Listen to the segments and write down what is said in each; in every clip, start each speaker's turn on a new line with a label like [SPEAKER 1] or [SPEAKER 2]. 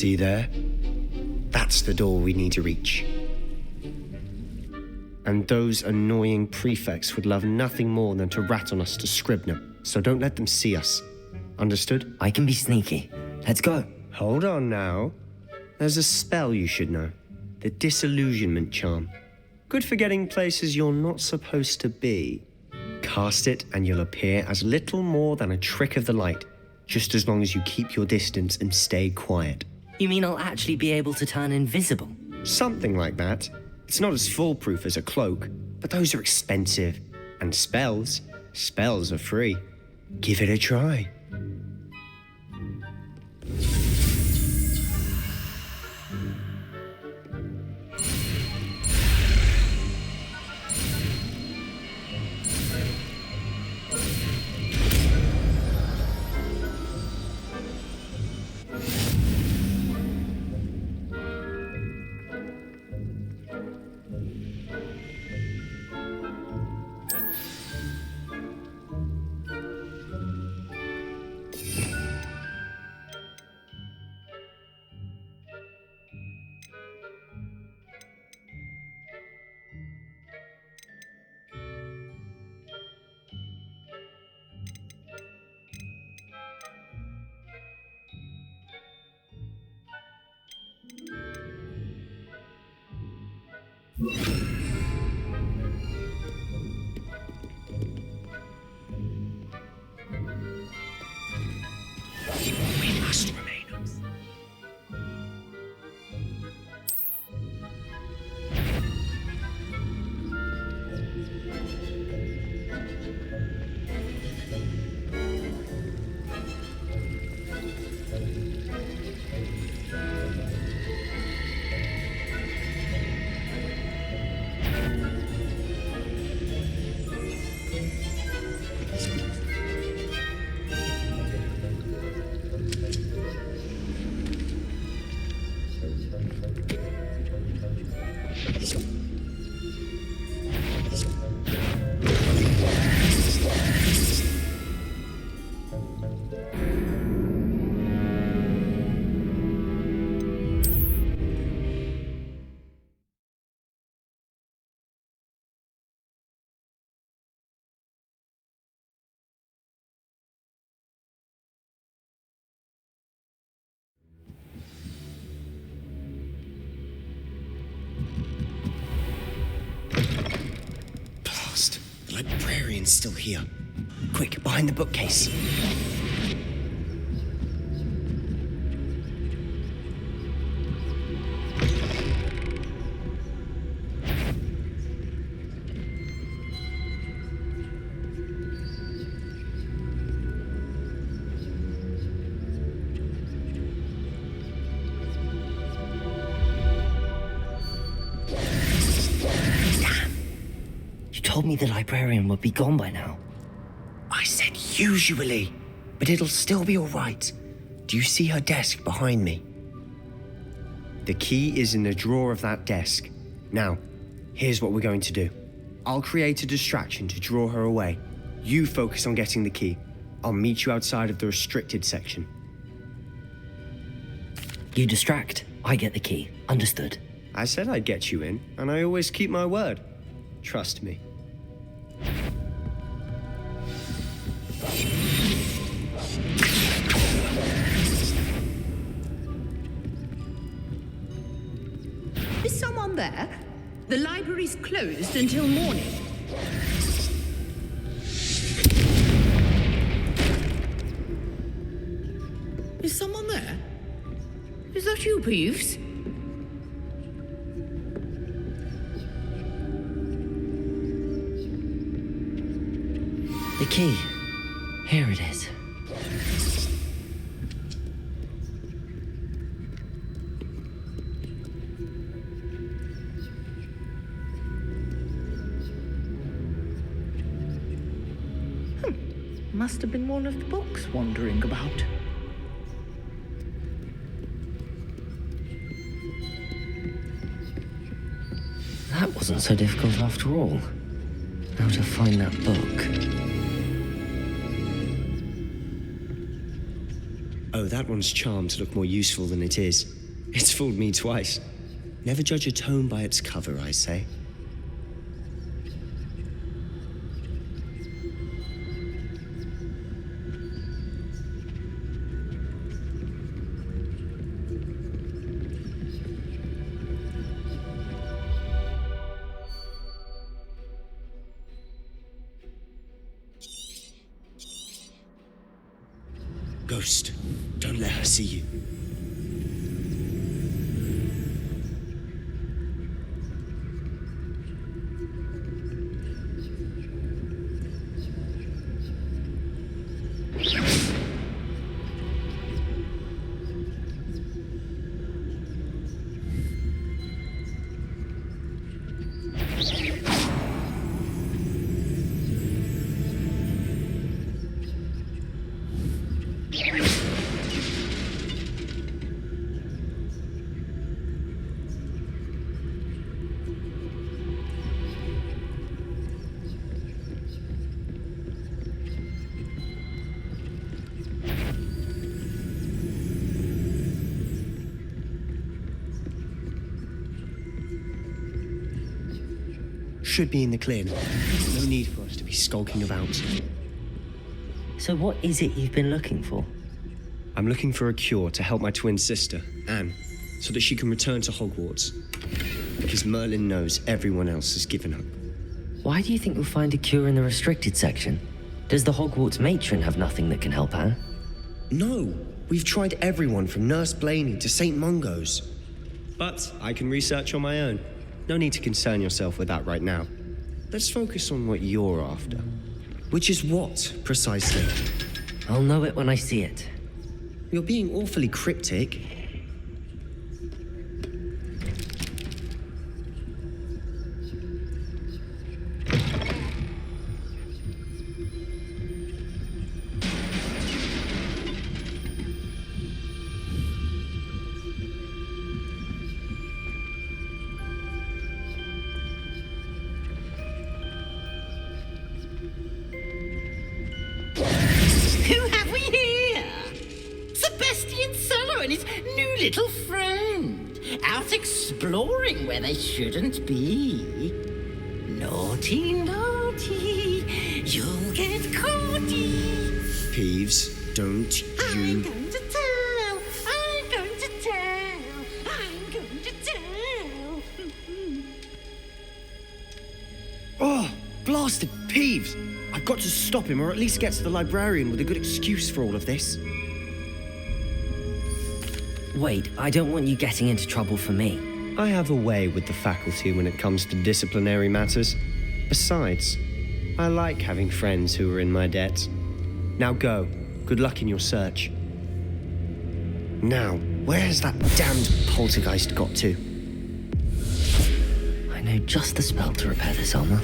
[SPEAKER 1] See there? That's the door we need to reach. And those annoying prefects would love nothing more than to rat on us to Scribner, so don't let them see us. Understood?
[SPEAKER 2] I can be sneaky. Let's go.
[SPEAKER 1] Hold on now. There's a spell you should know. The Disillusionment Charm. Good for getting places you're not supposed to be. Cast it and you'll appear as little more than a trick of the light, just as long as you keep your distance and stay quiet.
[SPEAKER 2] You mean I'll actually be able to turn invisible?
[SPEAKER 1] Something like that. It's not as foolproof as a cloak, but those are expensive. And spells are free. Give it a try. We must remain. The librarian's still here. Quick, behind the bookcase.
[SPEAKER 2] You told me the librarian would be gone by now.
[SPEAKER 1] I said usually, but it'll still be all right. Do you see her desk behind me? The key is in the drawer of that desk. Now, here's what we're going to do. I'll create a distraction to draw her away. You focus on getting the key. I'll meet you outside of the restricted section.
[SPEAKER 2] You distract, I get the key. Understood.
[SPEAKER 1] I said I'd get you in, and I always keep my word. Trust me.
[SPEAKER 3] Is someone there? The library's closed until morning. Is someone there? Is that you, Peeves?
[SPEAKER 2] The key. Here it is.
[SPEAKER 3] Must have been one of the books wandering about.
[SPEAKER 2] That wasn't so difficult after all. How to find that book.
[SPEAKER 1] Oh, that one's charmed to look more useful than it is. It's fooled me twice. Never judge a tome by its cover, I say. Ghost, don't let her see you. Should be in the clear now. No need for us to be skulking about.
[SPEAKER 2] So what is it you've been looking for?
[SPEAKER 1] I'm looking for a cure to help my twin sister, Anne, so that she can return to Hogwarts. Because Merlin knows everyone else has given up.
[SPEAKER 2] Why do you think you'll find a cure in the restricted section? Does the Hogwarts matron have nothing that can help Anne?
[SPEAKER 1] No, we've tried everyone from Nurse Blaney to St. Mungo's. But I can research on my own. No need to concern yourself with that right now. Let's focus on what you're after. Which is what, precisely?
[SPEAKER 2] I'll know it when I see it.
[SPEAKER 1] You're being awfully cryptic.
[SPEAKER 4] Who have we here? Sebastian Solo and his new little friend, out exploring where they shouldn't be. Naughty, naughty, you'll get caughty.
[SPEAKER 1] Peeves, don't
[SPEAKER 4] I'm
[SPEAKER 1] you...
[SPEAKER 4] going to tell, I'm going to tell, I'm going to tell.
[SPEAKER 1] Oh, blasted Peeves! I've got to stop him, or at least get to the librarian with a good excuse for all of this.
[SPEAKER 2] Wait, I don't want you getting into trouble for me.
[SPEAKER 1] I have a way with the faculty when it comes to disciplinary matters. Besides, I like having friends who are in my debt. Now go. Good luck in your search. Now, where has that damned poltergeist got to?
[SPEAKER 2] I know just the spell to repair this armor.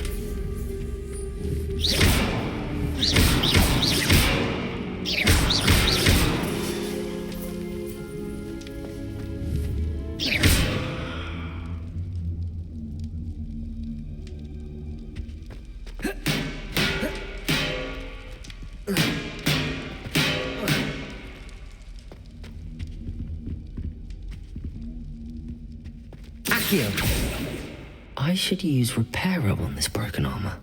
[SPEAKER 1] Accio!
[SPEAKER 2] I should use Reparo on this broken armor.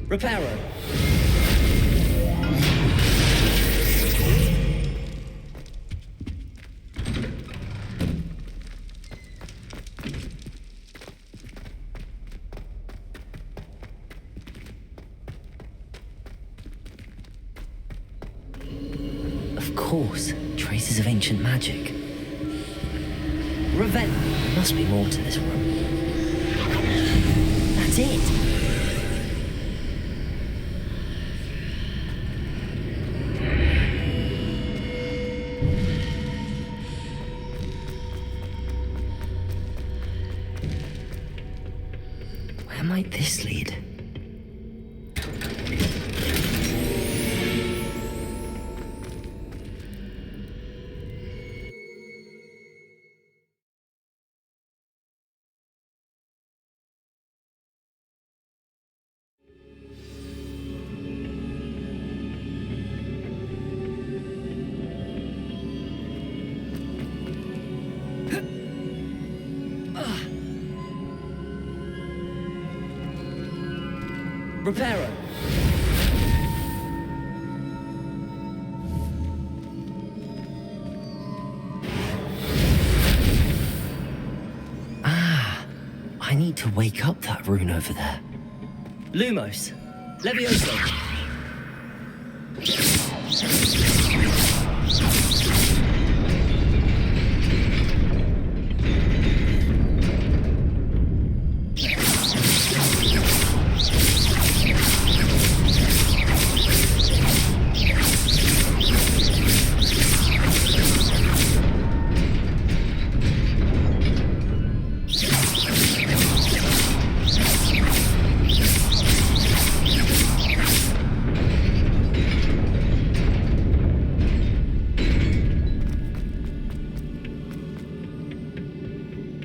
[SPEAKER 2] Reparo! Of course, traces of ancient magic. Revenge! There must be more to this room. That's it! Where might this lead? Reparo. I need to wake up that rune over there. Lumos. Levioso.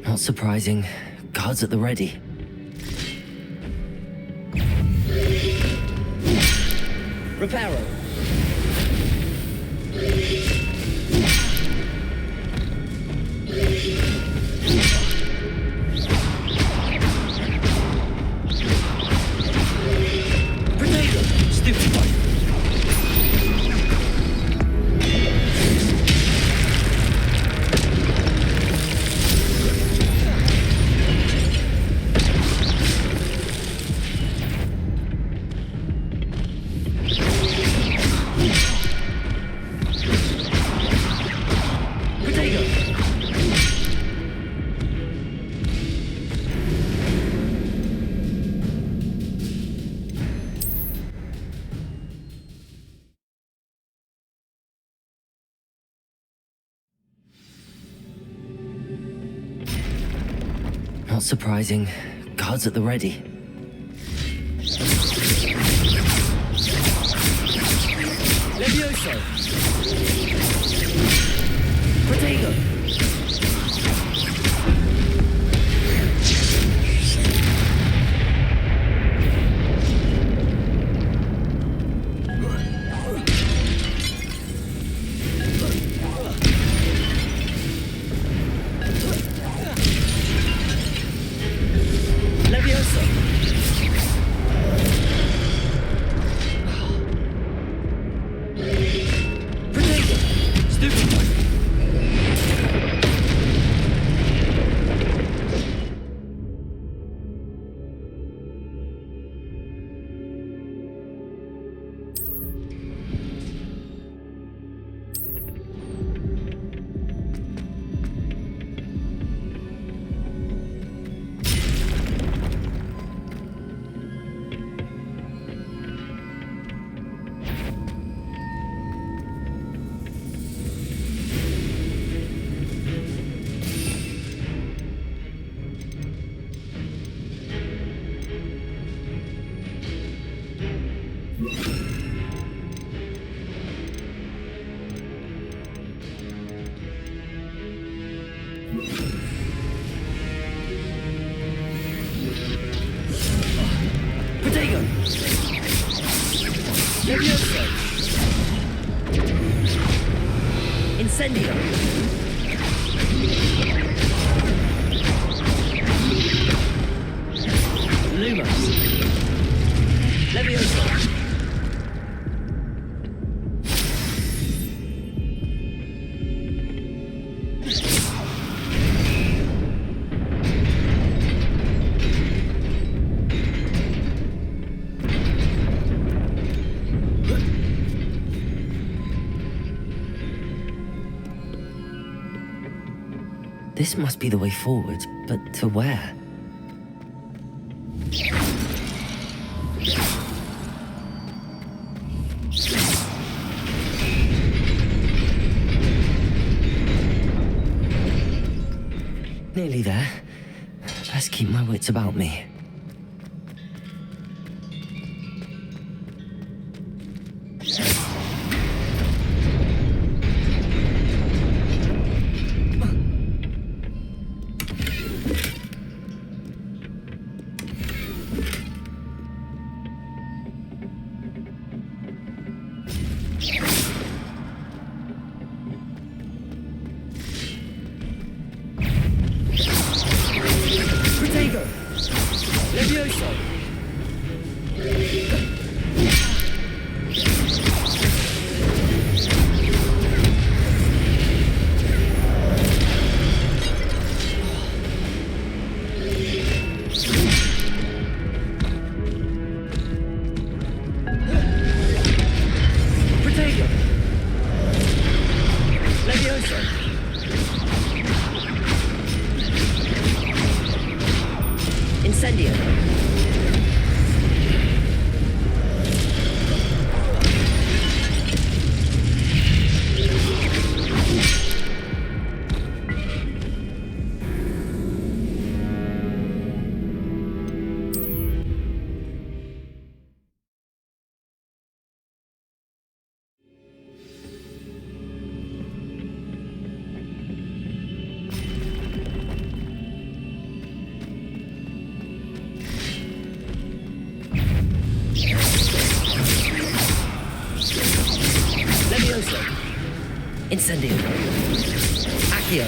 [SPEAKER 2] Not surprising. Guards at the ready. Reparo. Protego. Stupefy. Not surprising. Guards at the ready. Levioso. Protego. Protego. Levioso. Incendio. Lumos. Levioso. This must be the way forward, but to where? Nearly there. Best keep my wits about me. Levioso! Protego! Levioso! Incendio! Levioso! Incendio! Accio!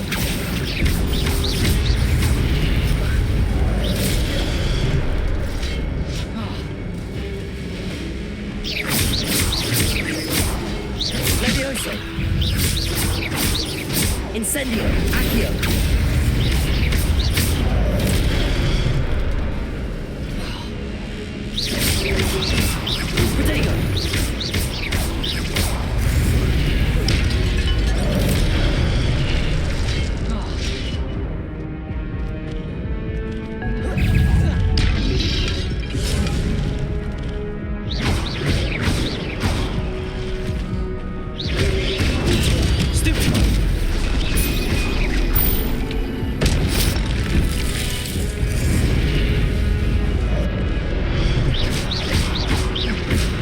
[SPEAKER 2] Levioso! Incendio! Accio! Protego!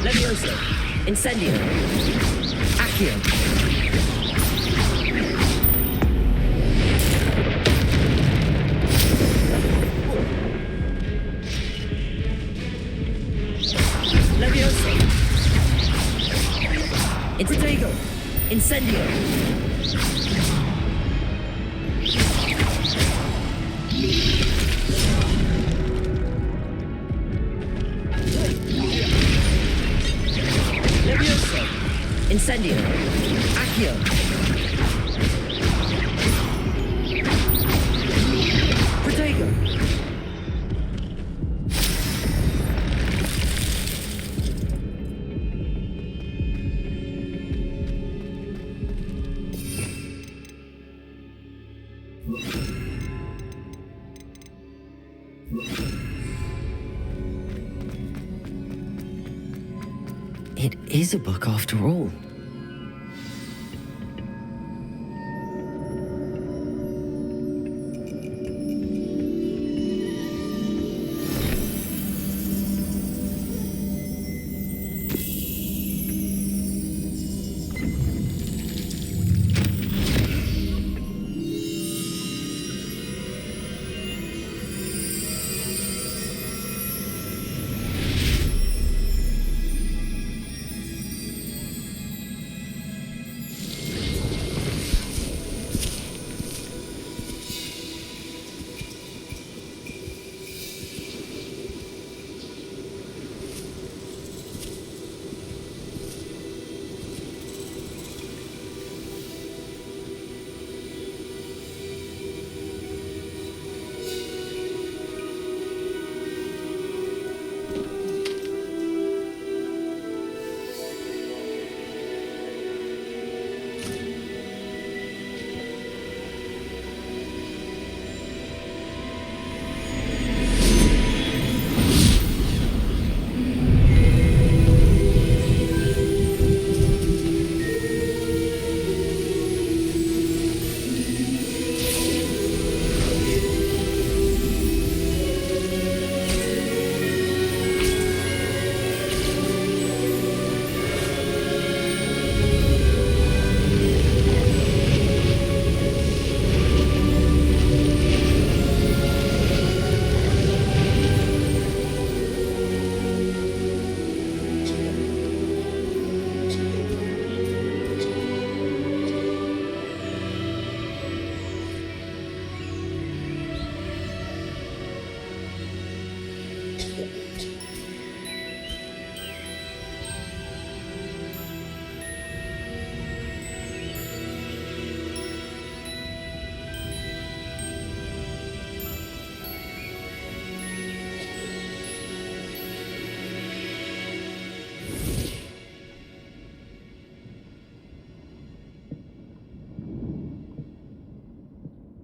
[SPEAKER 2] Levioso! Incendio! Accio! Levioso! Protego! Incendio! Levioso! Incendio! Accio! Protego! It is a book after all.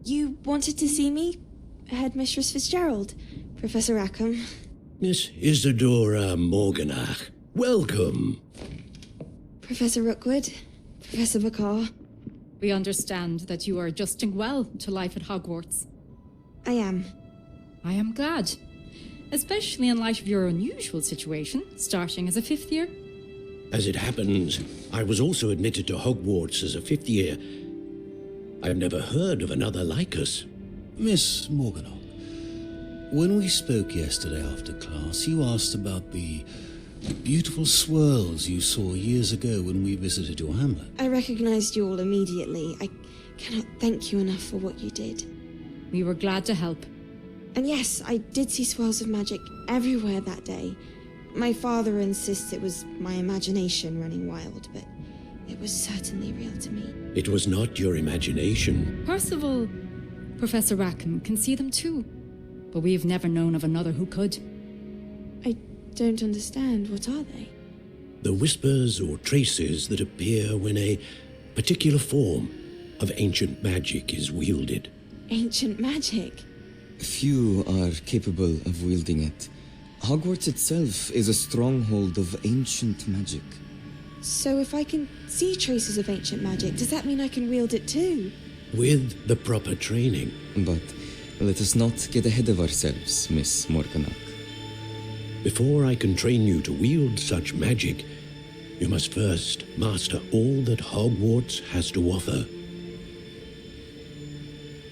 [SPEAKER 5] You wanted to see me? Headmistress Fitzgerald, Professor Rackham.
[SPEAKER 6] Miss Isadora Morganach, welcome.
[SPEAKER 5] Professor Rookwood, Professor McCaw.
[SPEAKER 7] We understand that you are adjusting well to life at Hogwarts.
[SPEAKER 5] I am.
[SPEAKER 7] I am glad, especially in light of your unusual situation, starting as a 5th year.
[SPEAKER 6] As it happens, I was also admitted to Hogwarts as a 5th year. I've never heard of another like us.
[SPEAKER 8] Miss Morganach, when we spoke yesterday after class, you asked about the beautiful swirls you saw years ago when we visited your hamlet.
[SPEAKER 5] I recognized you all immediately. I cannot thank you enough for what you did.
[SPEAKER 7] We were glad to help.
[SPEAKER 5] And yes, I did see swirls of magic everywhere that day. My father insists it was my imagination running wild, but it was certainly real to me.
[SPEAKER 6] It was not your imagination.
[SPEAKER 7] Percival, Professor Rackham can see them too, but we've never known of another who could.
[SPEAKER 5] I don't understand. What are they?
[SPEAKER 6] The whispers or traces that appear when a particular form of ancient magic is wielded.
[SPEAKER 5] Ancient magic?
[SPEAKER 9] Few are capable of wielding it. Hogwarts itself is a stronghold of ancient magic.
[SPEAKER 5] So if I can see traces of ancient magic, does that mean I can wield it too?
[SPEAKER 6] With the proper training.
[SPEAKER 9] But let us not get ahead of ourselves, Miss Morganach.
[SPEAKER 6] Before I can train you to wield such magic, you must first master all that Hogwarts has to offer.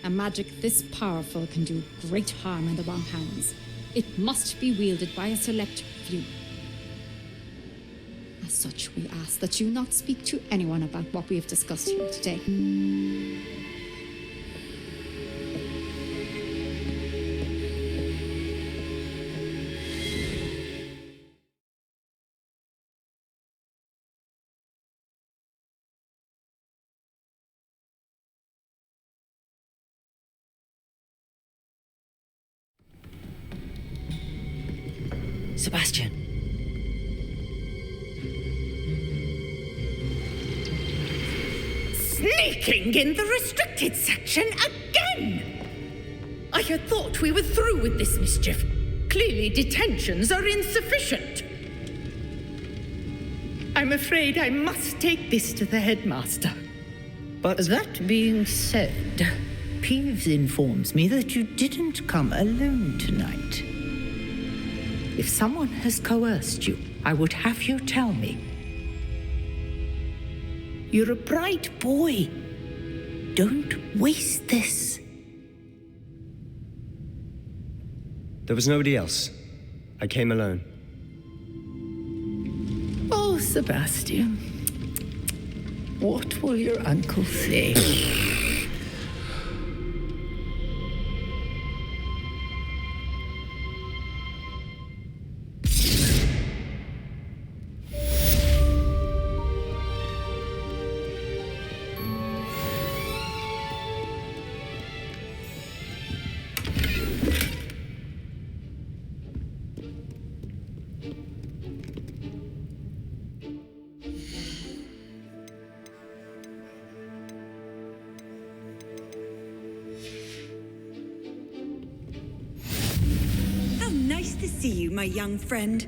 [SPEAKER 7] A magic this powerful can do great harm in the wrong hands. It must be wielded by a select few. As such, we ask that you not speak to anyone about what we have discussed here today.
[SPEAKER 2] Sebastian.
[SPEAKER 3] Sneaking in the restricted section again! I had thought we were through with this mischief. Clearly detentions are insufficient. I'm afraid I must take this to the headmaster.
[SPEAKER 10] But that being said, Peeves informs me that you didn't come alone tonight. If someone has coerced you, I would have you tell me. You're a bright boy. Don't waste this.
[SPEAKER 1] There was nobody else. I came alone.
[SPEAKER 10] Oh, Sebastian. What will your uncle say?
[SPEAKER 11] Nice to see you, my young friend.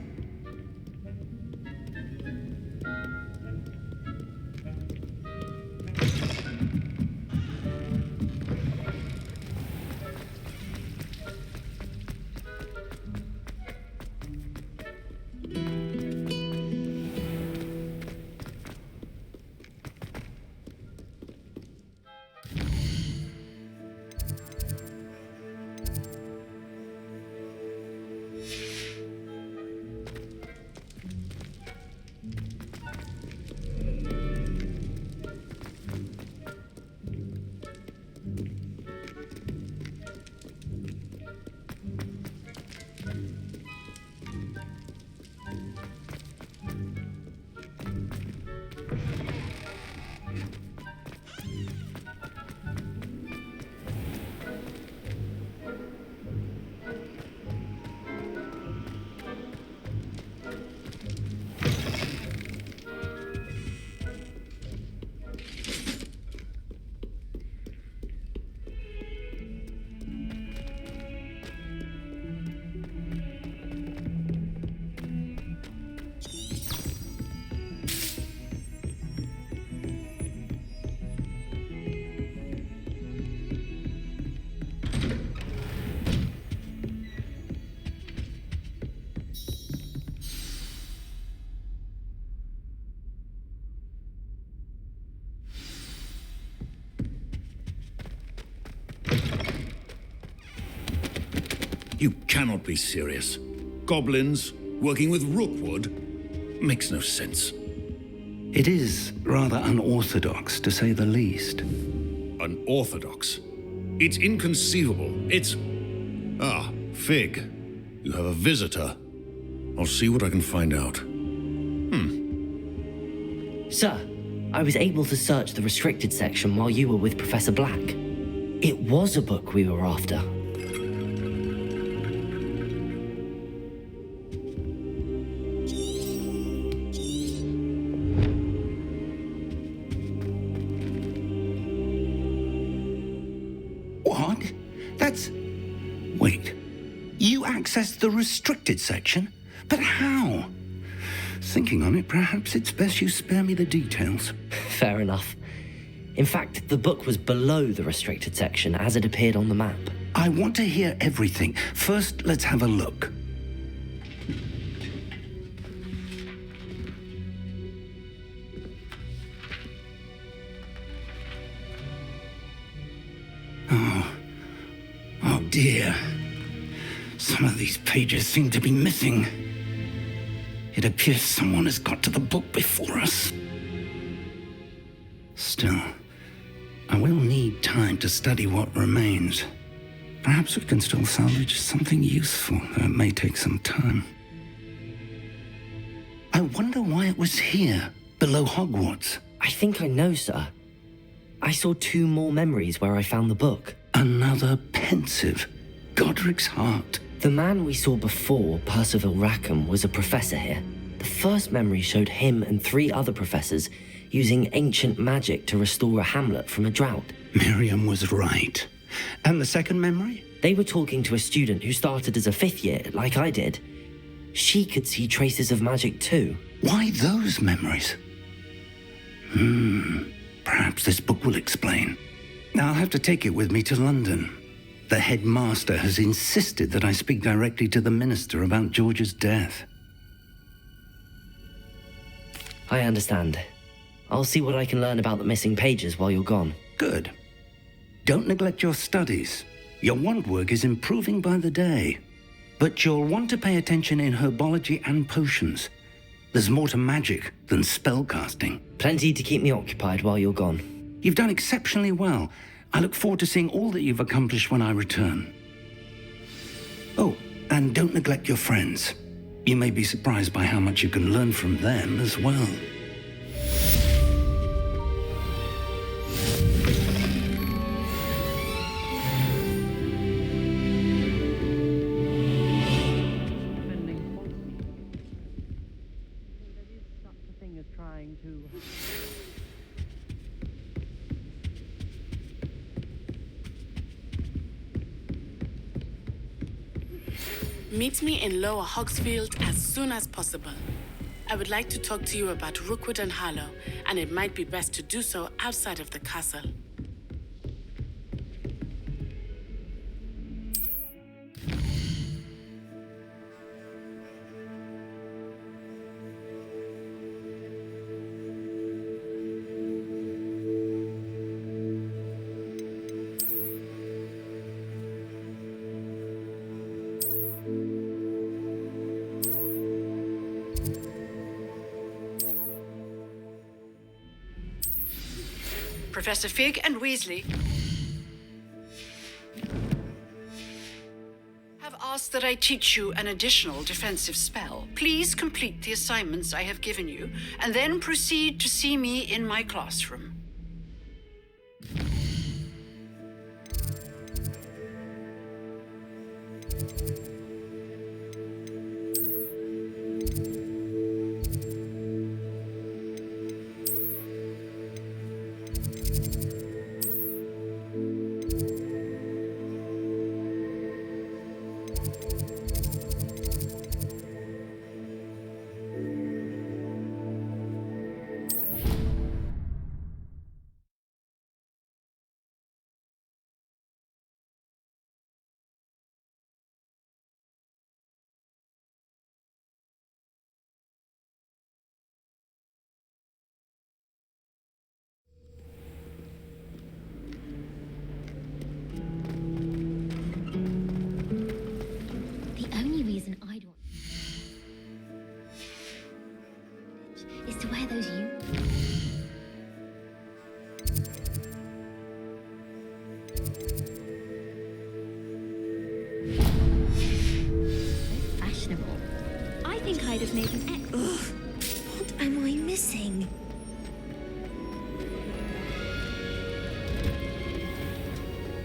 [SPEAKER 12] You cannot be serious. Goblins working with Rookwood makes no sense.
[SPEAKER 13] It is rather unorthodox, to say the least.
[SPEAKER 12] Unorthodox? It's inconceivable. It's... Ah, Fig. You have a visitor. I'll see what I can find out.
[SPEAKER 2] Sir, I was able to search the restricted section while you were with Professor Black. It was a book we were after.
[SPEAKER 13] What? That's... Wait. You accessed the restricted section? But how? Thinking on it, perhaps it's best you spare me the details.
[SPEAKER 2] Fair enough. In fact, the book was below the restricted section as it appeared on the map.
[SPEAKER 13] I want to hear everything. First, let's have a look. Oh dear. Some of these pages seem to be missing. It appears someone has got to the book before us. Still, I will need time to study what remains. Perhaps we can still salvage something useful, though it may take some time. I wonder why it was here, below Hogwarts.
[SPEAKER 2] I think I know, sir. I saw 2 more memories where I found the book.
[SPEAKER 13] Another pensive. Godric's heart.
[SPEAKER 2] The man we saw before, Percival Rackham, was a professor here. The first memory showed him and 3 other professors using ancient magic to restore a hamlet from a drought.
[SPEAKER 13] Miriam was right. And the second memory?
[SPEAKER 2] They were talking to a student who started as a 5th year, like I did. She could see traces of magic too.
[SPEAKER 13] Why those memories? Perhaps this book will explain. I'll have to take it with me to London. The headmaster has insisted that I speak directly to the minister about George's death.
[SPEAKER 2] I understand. I'll see what I can learn about the missing pages while you're gone.
[SPEAKER 13] Good. Don't neglect your studies. Your wand work is improving by the day. But you'll want to pay attention in herbology and potions. There's more to magic than spellcasting.
[SPEAKER 2] Plenty to keep me occupied while you're gone.
[SPEAKER 13] You've done exceptionally well. I look forward to seeing all that you've accomplished when I return. Oh, and don't neglect your friends. You may be surprised by how much you can learn from them as well.
[SPEAKER 14] Meet me in Lower Hogsfield as soon as possible. I would like to talk to you about Rookwood and Harlow, and it might be best to do so outside of the castle.
[SPEAKER 11] Professor Fig and Weasley have asked that I teach you an additional defensive spell. Please complete the assignments I have given you, and then proceed to see me in my classroom.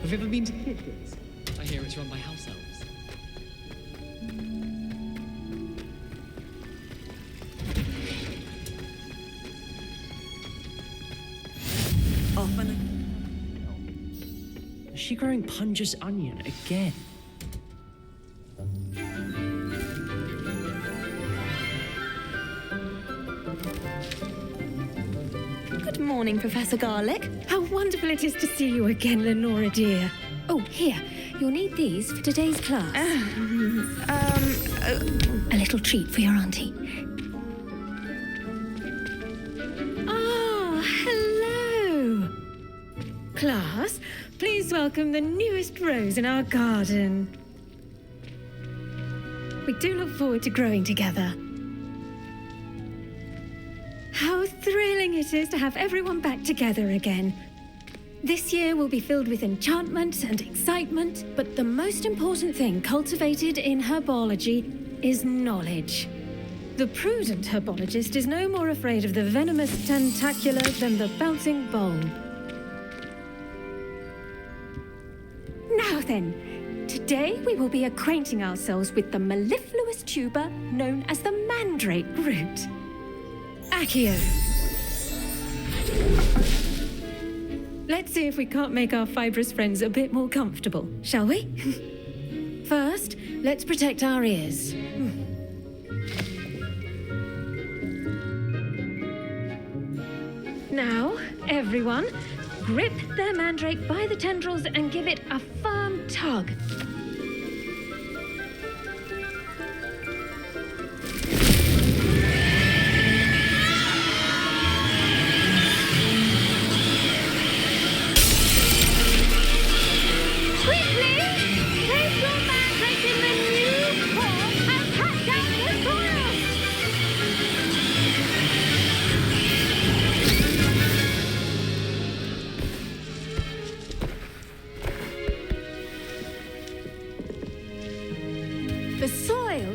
[SPEAKER 15] Have you ever been to Hogwarts? I hear it's run by house elves.
[SPEAKER 2] Is she growing Punja's onion again?
[SPEAKER 16] Good morning, Professor Garlick. How wonderful it is to see you again, Lenora dear. Oh, here. You'll need these for today's class. A little treat for your auntie.
[SPEAKER 10] Ah, hello. Class, please welcome the newest rose in our garden. We do look forward to growing together. How thrilling it is to have everyone back together again. This year will be filled with enchantment and excitement, but the most important thing cultivated in herbology is knowledge. The prudent herbologist is no more afraid of the venomous tentacula than the bouncing bulb. Now then, today we will be acquainting ourselves with the mellifluous tuber known as the mandrake root. Accio. Let's see if we can't make our fibrous friends a bit more comfortable, shall we? First, let's protect our ears. Now, everyone, grip their mandrake by the tendrils and give it a firm tug.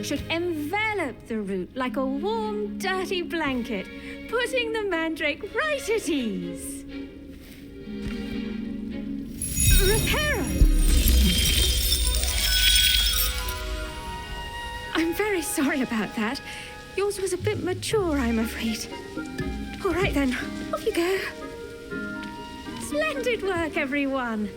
[SPEAKER 10] Should envelop the root like a warm, dirty blanket, putting the mandrake right at ease. Reparo! I'm very sorry about that. Yours was a bit mature, I'm afraid. All right then, off you go. Splendid work, everyone.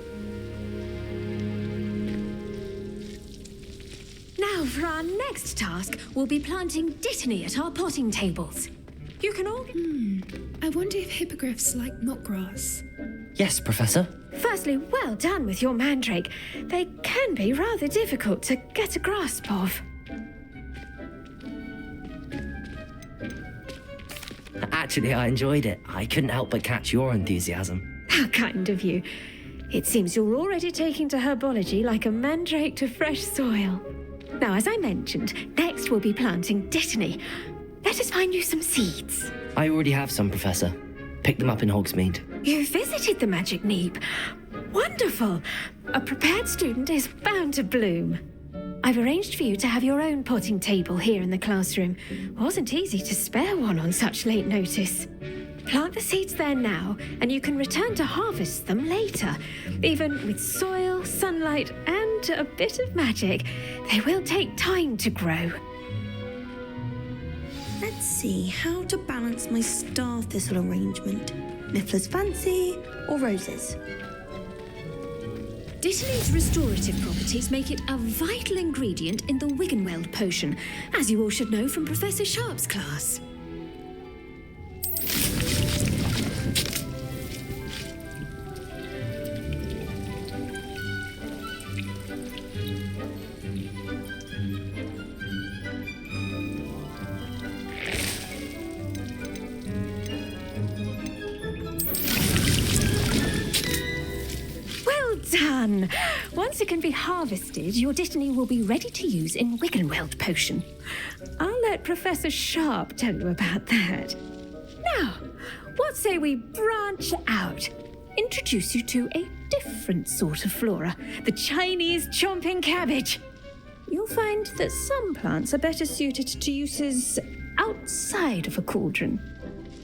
[SPEAKER 10] Now, for our next task, we'll be planting dittany at our potting tables. You can all...
[SPEAKER 17] I wonder if hippogriffs like knotgrass.
[SPEAKER 2] Yes, Professor.
[SPEAKER 10] Firstly, well done with your mandrake. They can be rather difficult to get a grasp of.
[SPEAKER 2] Actually, I enjoyed it. I couldn't help but catch your enthusiasm.
[SPEAKER 10] How kind of you. It seems you're already taking to herbology like a mandrake to fresh soil. Now, as I mentioned, next we'll be planting dittany. Let us find you some seeds.
[SPEAKER 2] I already have some, Professor. Picked them up in Hogsmeade.
[SPEAKER 10] You visited the Magic Neep. Wonderful. A prepared student is bound to bloom. I've arranged for you to have your own potting table here in the classroom. Wasn't easy to spare one on such late notice. Plant the seeds there now, and you can return to harvest them later. Even with soil, sunlight, and a bit of magic, they will take time to grow.
[SPEAKER 5] Let's see how to balance my star thistle arrangement. Miffler's Fancy or roses?
[SPEAKER 10] Dittany's restorative properties make it a vital ingredient in the Wiggenweld potion, as you all should know from Professor Sharp's class. Done! Once it can be harvested, your dittany will be ready to use in Wiggenweld potion. I'll let Professor Sharp tell you about that. Now, what say we branch out? Introduce you to a different sort of flora, the Chinese chomping cabbage. You'll find that some plants are better suited to uses outside of a cauldron.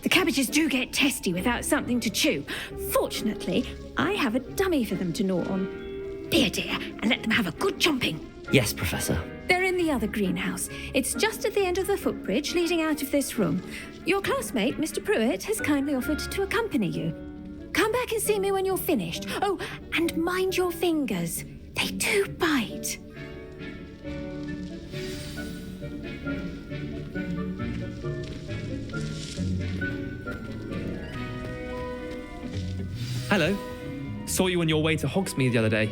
[SPEAKER 10] The cabbages do get testy without something to chew. Fortunately, I have a dummy for them to gnaw on.
[SPEAKER 16] Here, dear, and let them have a good chomping.
[SPEAKER 2] Yes, Professor.
[SPEAKER 16] They're in the other greenhouse. It's just at the end of the footbridge leading out of this room. Your classmate, Mr. Pruitt, has kindly offered to accompany you. Come back and see me when you're finished. Oh, and mind your fingers. They do bite.
[SPEAKER 18] Hello. Saw you on your way to Hogsmeade the other day.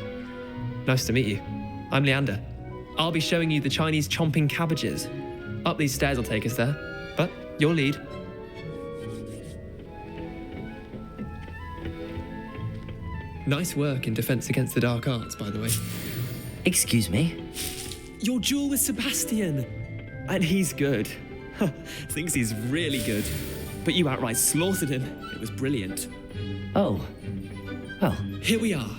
[SPEAKER 18] Nice to meet you. I'm Leander. I'll be showing you the Chinese chomping cabbages. Up these stairs will take us there, but your lead. Nice work in Defense Against the Dark Arts, by the way.
[SPEAKER 2] Excuse me?
[SPEAKER 18] Your duel with Sebastian! And he's good. Thinks he's really good. But you outright slaughtered him. It was brilliant.
[SPEAKER 2] Oh. Well.
[SPEAKER 18] Here we are.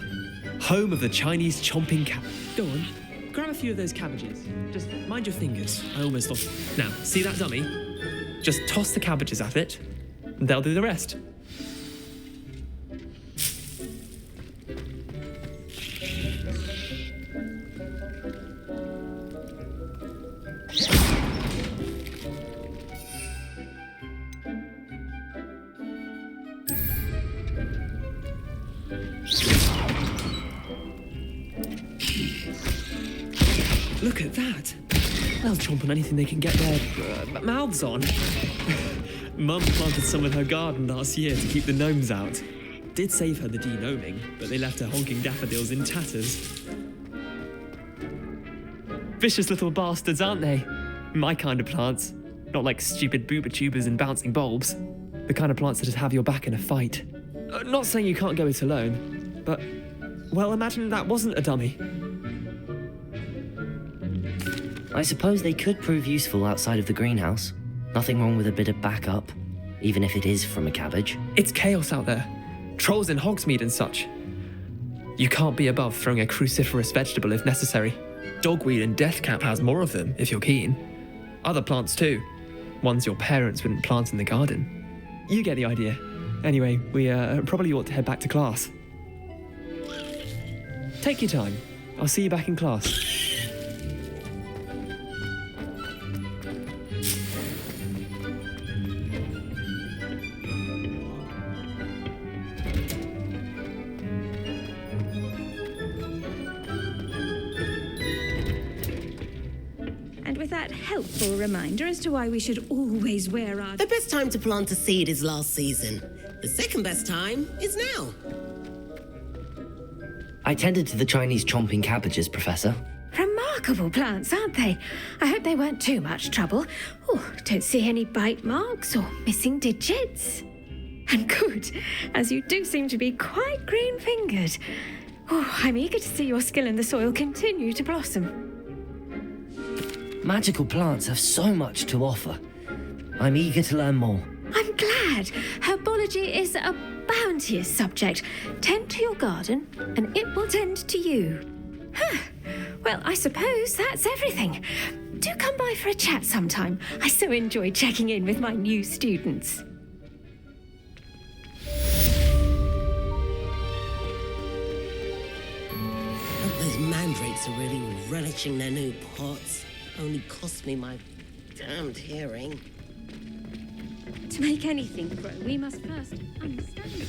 [SPEAKER 18] Home of the Chinese chomping cab. Go on. Grab a few of those cabbages. Just mind your fingers. I almost lost. Now, see that dummy? Just toss the cabbages at it, and they'll do the rest. Look at that. They'll chomp on anything they can get their mouths on. Mum planted some in her garden last year to keep the gnomes out. Did save her the de-gnoming, but they left her honking daffodils in tatters. Vicious little bastards, aren't they? My kind of plants. Not like stupid booba tubers and bouncing bulbs. The kind of plants that just have your back in a fight. Not saying you can't go it alone, but, well, imagine that wasn't a dummy.
[SPEAKER 2] I suppose they could prove useful outside of the greenhouse. Nothing wrong with a bit of backup, even if it is from a cabbage.
[SPEAKER 18] It's chaos out there. Trolls in Hogsmeade and such. You can't be above throwing a cruciferous vegetable if necessary. Dogweed and deathcap has more of them, if you're keen. Other plants too. Ones your parents wouldn't plant in the garden. You get the idea. Anyway, we probably ought to head back to class. Take your time. I'll see you back in class.
[SPEAKER 16] Helpful reminder as to why we should always wear our...
[SPEAKER 19] The best time to plant a seed is last season. The second best time is now.
[SPEAKER 2] I tended to the Chinese chomping cabbages, Professor.
[SPEAKER 16] Remarkable plants, aren't they? I hope they weren't too much trouble. Oh, don't see any bite marks or missing digits. And good, as you do seem to be quite green-fingered. Oh, I'm eager to see your skill in the soil continue to blossom.
[SPEAKER 2] Magical plants have so much to offer. I'm eager to learn more.
[SPEAKER 16] I'm glad. Herbology is a bounteous subject. Tend to your garden, and it will tend to you. Huh. Well, I suppose that's everything. Do come by for a chat sometime. I so enjoy checking in with my new students.
[SPEAKER 19] Those mandrakes are really relishing their new pots. Only cost me my damned hearing.
[SPEAKER 16] To make anything grow, we must first understand it.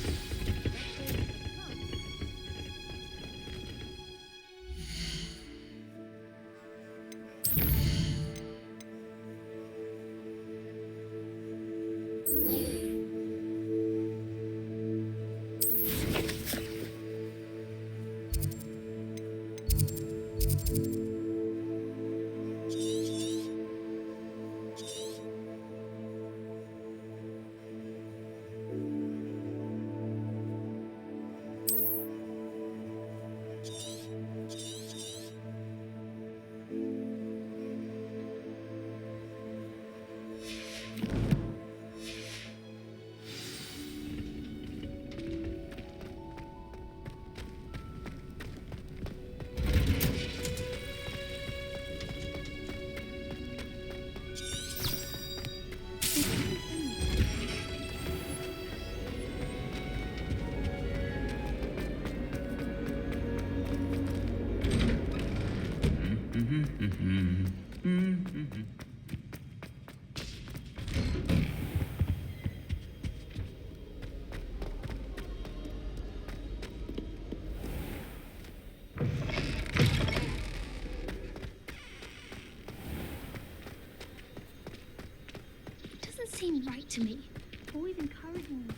[SPEAKER 20] seem right to me. Always encouraging me.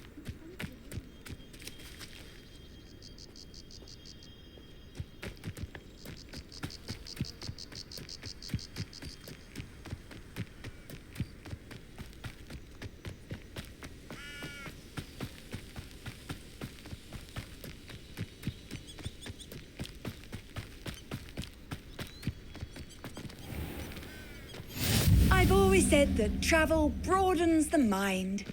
[SPEAKER 21] I've always said that travel broadens the mind.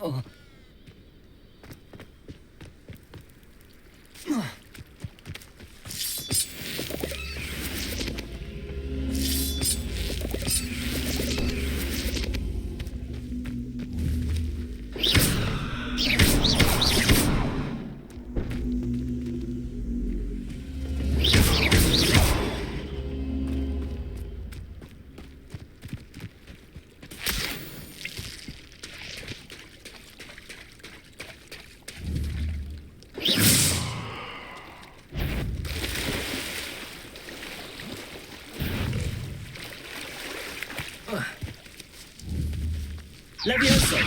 [SPEAKER 2] Oh.
[SPEAKER 1] Levioso!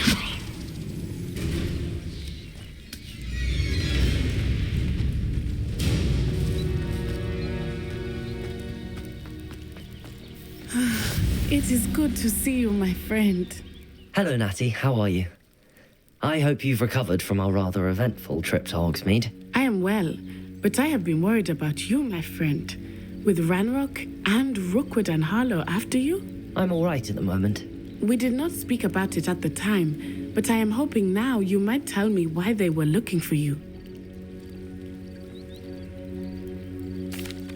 [SPEAKER 14] It is good to see you, my friend.
[SPEAKER 2] Hello, Natty. How are you? I hope you've recovered from our rather eventful trip to Hogsmeade.
[SPEAKER 14] I am well, but I have been worried about you, my friend. With Ranrock and Rookwood and Harlow after you?
[SPEAKER 2] I'm all right at the moment.
[SPEAKER 14] We did not speak about it at the time, but I am hoping now you might tell me why they were looking for you.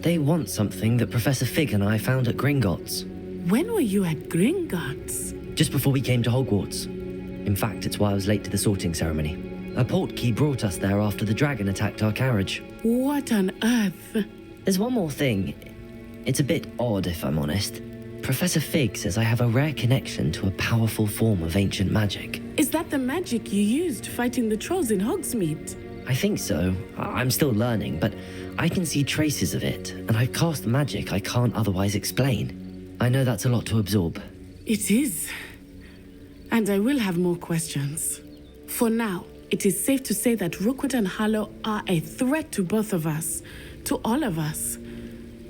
[SPEAKER 2] They want something that Professor Fig and I found at Gringotts.
[SPEAKER 14] When were you at Gringotts?
[SPEAKER 2] Just before we came to Hogwarts. In fact, it's why I was late to the sorting ceremony. A portkey brought us there after the dragon attacked our carriage.
[SPEAKER 14] What on earth?
[SPEAKER 2] There's one more thing. It's a bit odd, if I'm honest. Professor Fig says I have a rare connection to a powerful form of ancient magic.
[SPEAKER 14] Is that the magic you used fighting the trolls in Hogsmeade?
[SPEAKER 2] I think so. I'm still learning, but I can see traces of it, and I've cast magic I can't otherwise explain. I know that's a lot to absorb.
[SPEAKER 14] It is. And I will have more questions. For now, it is safe to say that Rookwood and Harlow are a threat to both of us, to all of us,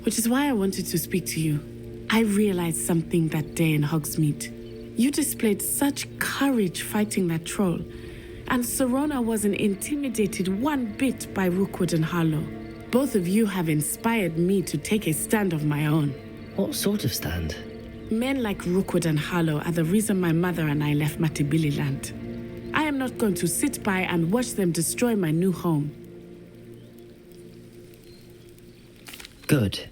[SPEAKER 14] which is why I wanted to speak to you. I realized something that day in Hogsmeade. You displayed such courage fighting that troll, and Serona wasn't intimidated one bit by Rookwood and Harlow. Both of you have inspired me to take a stand of my own.
[SPEAKER 2] What sort of stand?
[SPEAKER 14] Men like Rookwood and Harlow are the reason my mother and I left Matibili Land. I am not going to sit by and watch them destroy my new home.
[SPEAKER 2] Good.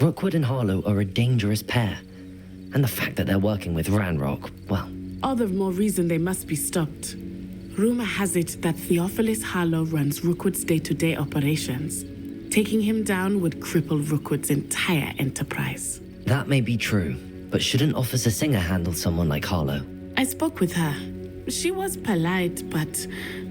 [SPEAKER 2] Rookwood and Harlow are a dangerous pair. And the fact that they're working with Ranrock, well...
[SPEAKER 14] All the more reason they must be stopped. Rumor has it that Theophilus Harlow runs Rookwood's day-to-day operations. Taking him down would cripple Rookwood's entire enterprise.
[SPEAKER 2] That may be true, but shouldn't Officer Singer handle someone like Harlow?
[SPEAKER 14] I spoke with her. She was polite, but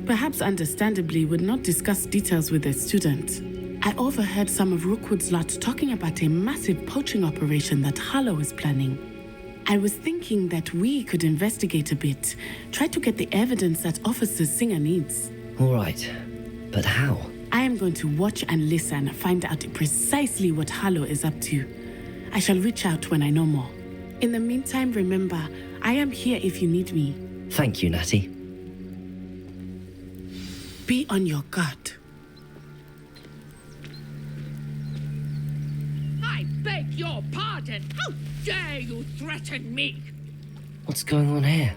[SPEAKER 14] perhaps understandably would not discuss details with a student. I overheard some of Rookwood's lot talking about a massive poaching operation that Harlow is planning. I was thinking that we could investigate a bit, try to get the evidence that Officer Singer needs.
[SPEAKER 2] All right, but how?
[SPEAKER 14] I am going to watch and listen, find out precisely what Harlow is up to. I shall reach out when I know more. In the meantime, remember, I am here if you need me.
[SPEAKER 2] Thank you, Natty.
[SPEAKER 14] Be on your guard.
[SPEAKER 4] I beg your pardon! How dare you threaten me?
[SPEAKER 2] What's going on here?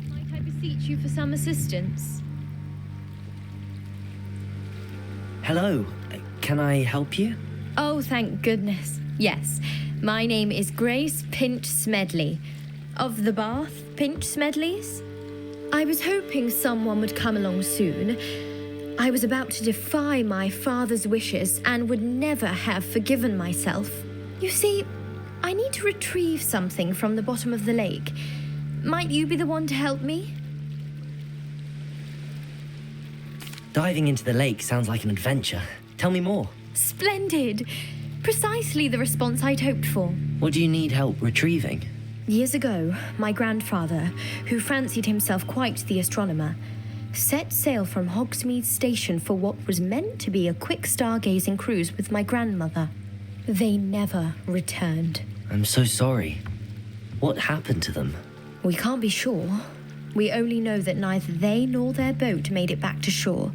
[SPEAKER 22] Might I beseech you for some assistance?
[SPEAKER 2] Hello. Can I help you?
[SPEAKER 22] Oh, thank goodness. Yes. My name is Grace Pinch Smedley, of the Bath Pinch Smedleys. I was hoping someone would come along soon. I was about to defy my father's wishes and would never have forgiven myself. You see, I need to retrieve something from the bottom of the lake. Might you be the one to help me?
[SPEAKER 2] Diving into the lake sounds like an adventure. Tell me more.
[SPEAKER 22] Splendid! Precisely the response I'd hoped for.
[SPEAKER 2] What do you need help retrieving?
[SPEAKER 22] Years ago, my grandfather, who fancied himself quite the astronomer, set sail from Hogsmeade Station for what was meant to be a quick stargazing cruise with my grandmother. They never returned.
[SPEAKER 2] I'm so sorry. What happened to them?
[SPEAKER 22] We can't be sure. We only know that neither they nor their boat made it back to shore.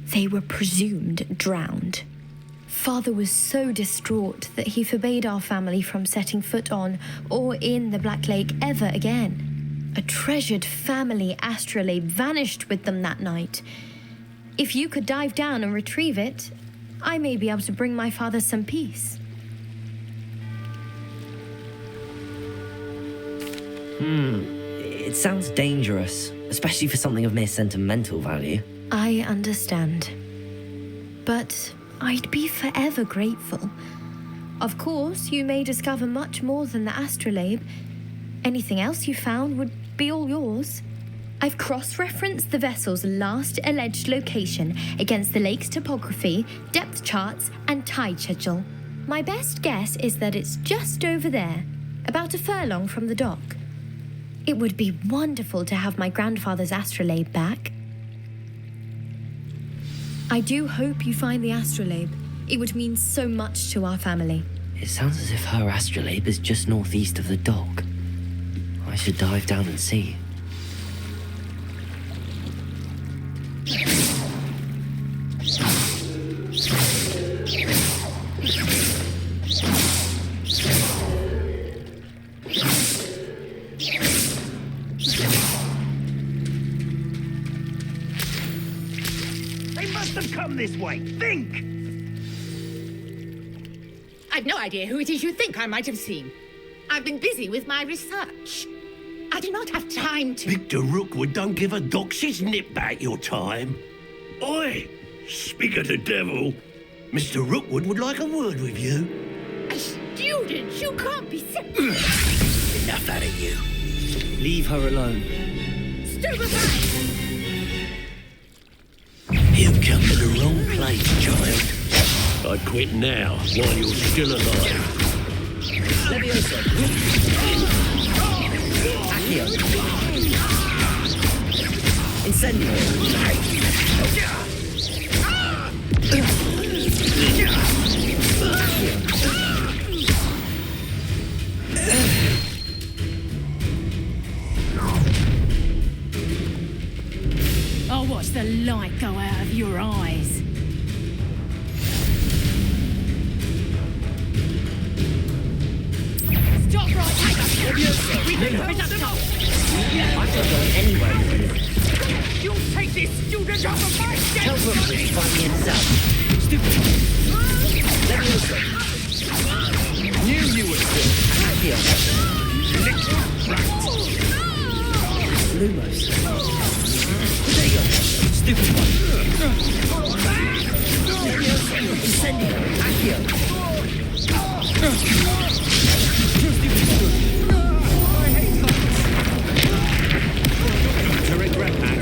[SPEAKER 22] They were presumed drowned. Father was so distraught that he forbade our family from setting foot on or in the Black Lake ever again. A treasured family astrolabe vanished with them that night. If you could dive down and retrieve it, I may be able to bring my father some peace.
[SPEAKER 2] It sounds dangerous, especially for something of mere sentimental value.
[SPEAKER 22] I understand. But I'd be forever grateful. Of course, you may discover much more than the astrolabe. Anything else you found would be all yours. I've cross-referenced the vessel's last alleged location against the lake's topography, depth charts, and tide schedule. My best guess is that it's just over there, about a furlong from the dock. It would be wonderful to have my grandfather's astrolabe back. I do hope you find the astrolabe. It would mean so much to our family.
[SPEAKER 2] It sounds as if her astrolabe is just northeast of the dock. I should dive down and see.
[SPEAKER 8] They must have come this way. Think!
[SPEAKER 3] I've no idea who it is you think I might have seen. I've been busy with my research. I do not have time to...
[SPEAKER 6] Victor Rookwood don't give a doxy's nip back your time. Oi! Speak of the devil. Mr. Rookwood would like a word with you.
[SPEAKER 3] A student? You can't be sick.
[SPEAKER 6] Enough out of you.
[SPEAKER 2] Leave her alone.
[SPEAKER 3] Stupefy!
[SPEAKER 6] You've come to the wrong place, child. I quit now, while you're still alive.
[SPEAKER 2] Leviosa. Accio. Incendio.
[SPEAKER 4] I'll watch the light go out of your eyes. Stop right here! We can have it up top!
[SPEAKER 2] I'm not going anywhere with you.
[SPEAKER 4] You'll take this student off of my desk!
[SPEAKER 2] Tell Rookwood to find me himself. Stupid. Leviosa.
[SPEAKER 8] Knew you would still.
[SPEAKER 2] Accio.
[SPEAKER 8] Little rat.
[SPEAKER 2] Lumos. There you go. Stupid one. Leviosa. Incendio. Accio.
[SPEAKER 8] To regret that.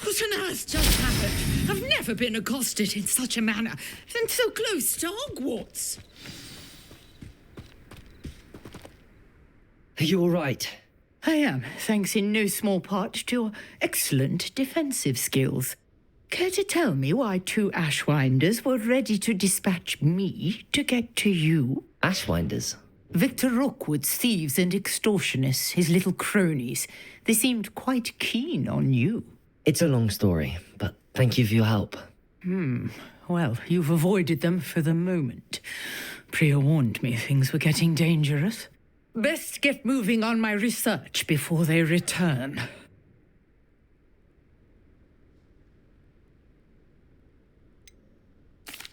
[SPEAKER 3] What on earth just happened? I've never been accosted in such a manner, and so close to Hogwarts.
[SPEAKER 2] Are you all right?
[SPEAKER 10] I am, thanks in no small part to your excellent defensive skills. Care to tell me why 2 Ashwinders were ready to dispatch me to get to you?
[SPEAKER 2] Ashwinders?
[SPEAKER 10] Victor Rookwood's thieves and extortionists, his little cronies. They seemed quite keen on you.
[SPEAKER 2] It's a long story, but thank you for your help.
[SPEAKER 10] Well, you've avoided them for the moment. Priya warned me things were getting dangerous. Best get moving on my research before they return.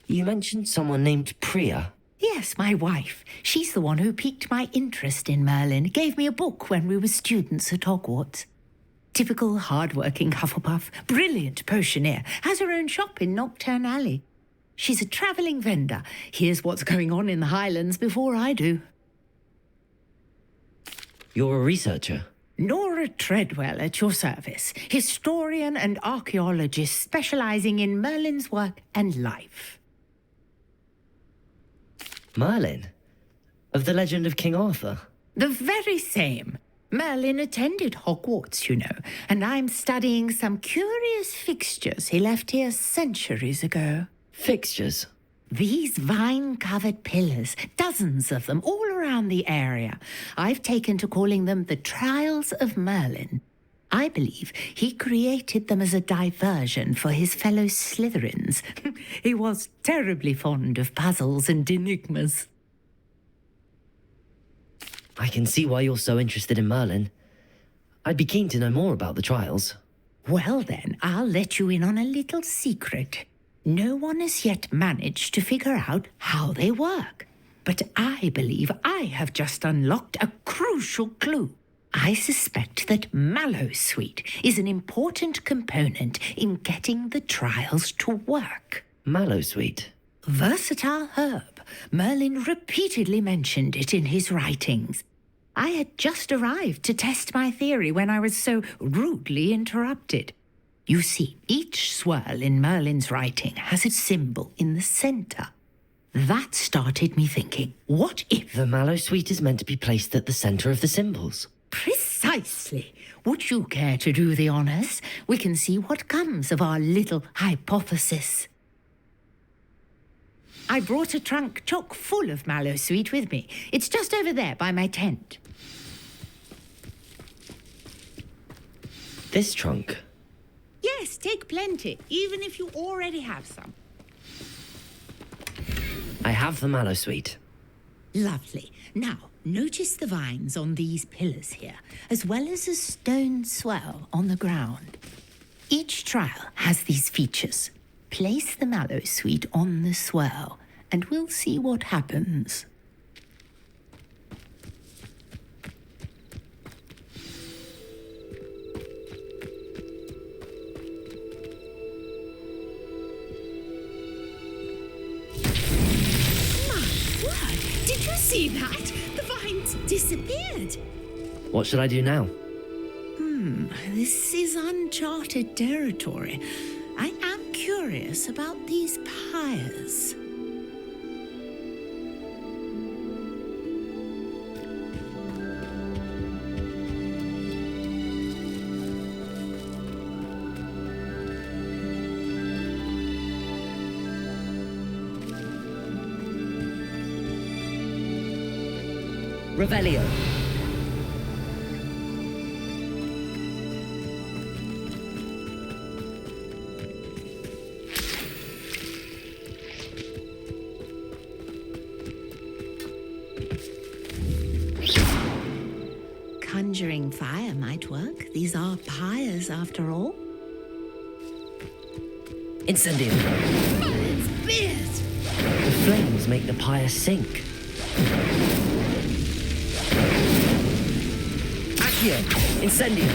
[SPEAKER 2] You mentioned someone named Priya.
[SPEAKER 10] Yes, my wife. She's the one who piqued my interest in Merlin. Gave me a book when we were students at Hogwarts. Typical hard-working Hufflepuff, brilliant potioneer, has her own shop in Nocturne Alley. She's a travelling vendor. Hears what's going on in the Highlands before I do.
[SPEAKER 2] You're a researcher?
[SPEAKER 10] Nora Treadwell at your service, historian and archaeologist specialising in Merlin's work and life.
[SPEAKER 2] Merlin? Of the legend of King Arthur?
[SPEAKER 10] The very same. Merlin attended Hogwarts, you know, and I'm studying some curious fixtures he left here centuries ago.
[SPEAKER 2] Fixtures?
[SPEAKER 10] These vine-covered pillars, dozens of them all around the area. I've taken to calling them the Trials of Merlin. I believe he created them as a diversion for his fellow Slytherins. He was terribly fond of puzzles and enigmas.
[SPEAKER 2] I can see why you're so interested in Merlin. I'd be keen to know more about the trials.
[SPEAKER 10] Well then, I'll let you in on a little secret. No one has yet managed to figure out how they work. But I believe I have just unlocked a crucial clue. I suspect that Mallowsweet is an important component in getting the trials to work.
[SPEAKER 2] Mallowsweet?
[SPEAKER 10] Versatile herb. Merlin repeatedly mentioned it in his writings. I had just arrived to test my theory when I was so rudely interrupted. You see, each swirl in Merlin's writing has its symbol in the centre. That started me thinking, what if...
[SPEAKER 2] The Mallowsweet is meant to be placed at the centre of the symbols?
[SPEAKER 10] Precisely. would you care to do the honors? We can see what comes of our little hypothesis. I brought a trunk chock full of mallow sweet with me. It's just over there by my tent.
[SPEAKER 2] This trunk?
[SPEAKER 10] Yes, take plenty, even if you already have some.
[SPEAKER 2] I have the mallow sweet.
[SPEAKER 10] Lovely. Now, notice the vines on these pillars here, as well as a stone swell on the ground. Each trial has these features. Place the mallow sweet on the swell, and we'll see what happens.
[SPEAKER 3] Did you see that? The vines disappeared.
[SPEAKER 2] What should I do now?
[SPEAKER 10] This is uncharted territory. I am curious about these pyres.
[SPEAKER 2] Revelio.
[SPEAKER 10] Conjuring fire might work. These are pyres after all.
[SPEAKER 2] Incendio.
[SPEAKER 3] It's beard.
[SPEAKER 2] The flames make the pyre sink. Accio. Incendio.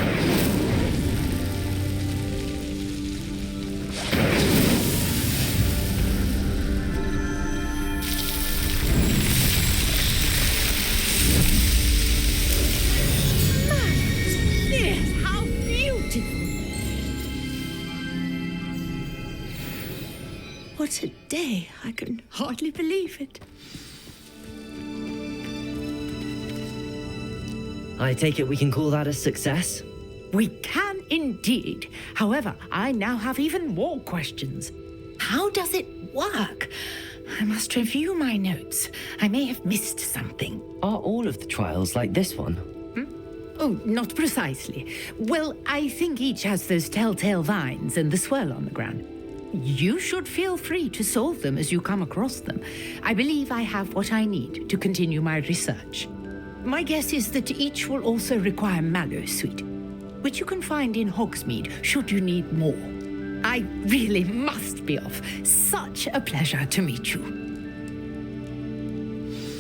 [SPEAKER 3] How beautiful.
[SPEAKER 10] What a day. I can hardly believe it.
[SPEAKER 2] I take it we can call that a success?
[SPEAKER 10] We can indeed. However, I now have even more questions. How does it work? I must review my notes. I may have missed something.
[SPEAKER 2] Are all of the trials like this one?
[SPEAKER 10] Oh, not precisely. Well, I think each has those telltale vines and the swirl on the ground. You should feel free to solve them as you come across them. I believe I have what I need to continue my research. My guess is that each will also require mallow sweet, which you can find in Hogsmeade should you need more. I really must be off. Such a pleasure to meet you.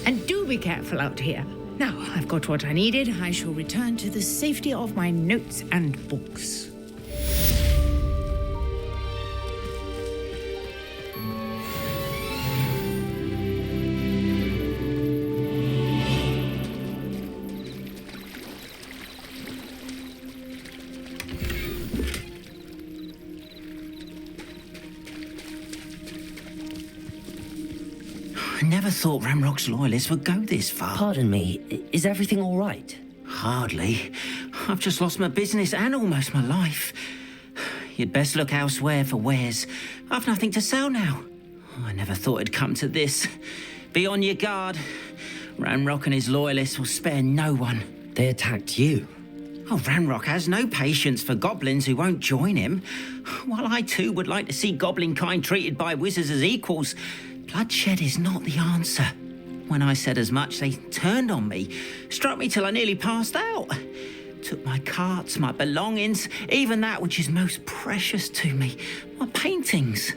[SPEAKER 10] And do be careful out here. Now I've got what I needed. I shall return to the safety of my notes and books.
[SPEAKER 7] I never thought Ramrock's loyalists would go this far.
[SPEAKER 2] Pardon me, is everything all right?
[SPEAKER 7] Hardly. I've just lost my business and almost my life. You'd best look elsewhere for wares. I've nothing to sell now. I never thought it'd come to this. Be on your guard. Ramrock and his loyalists will spare no one.
[SPEAKER 2] They attacked you.
[SPEAKER 7] Oh, Ramrock has no patience for goblins who won't join him. While I too would like to see goblin kind treated by wizards as equals, bloodshed is not the answer. When I said as much, they turned on me, struck me till I nearly passed out. Took my carts, my belongings, even that which is most precious to me, my paintings.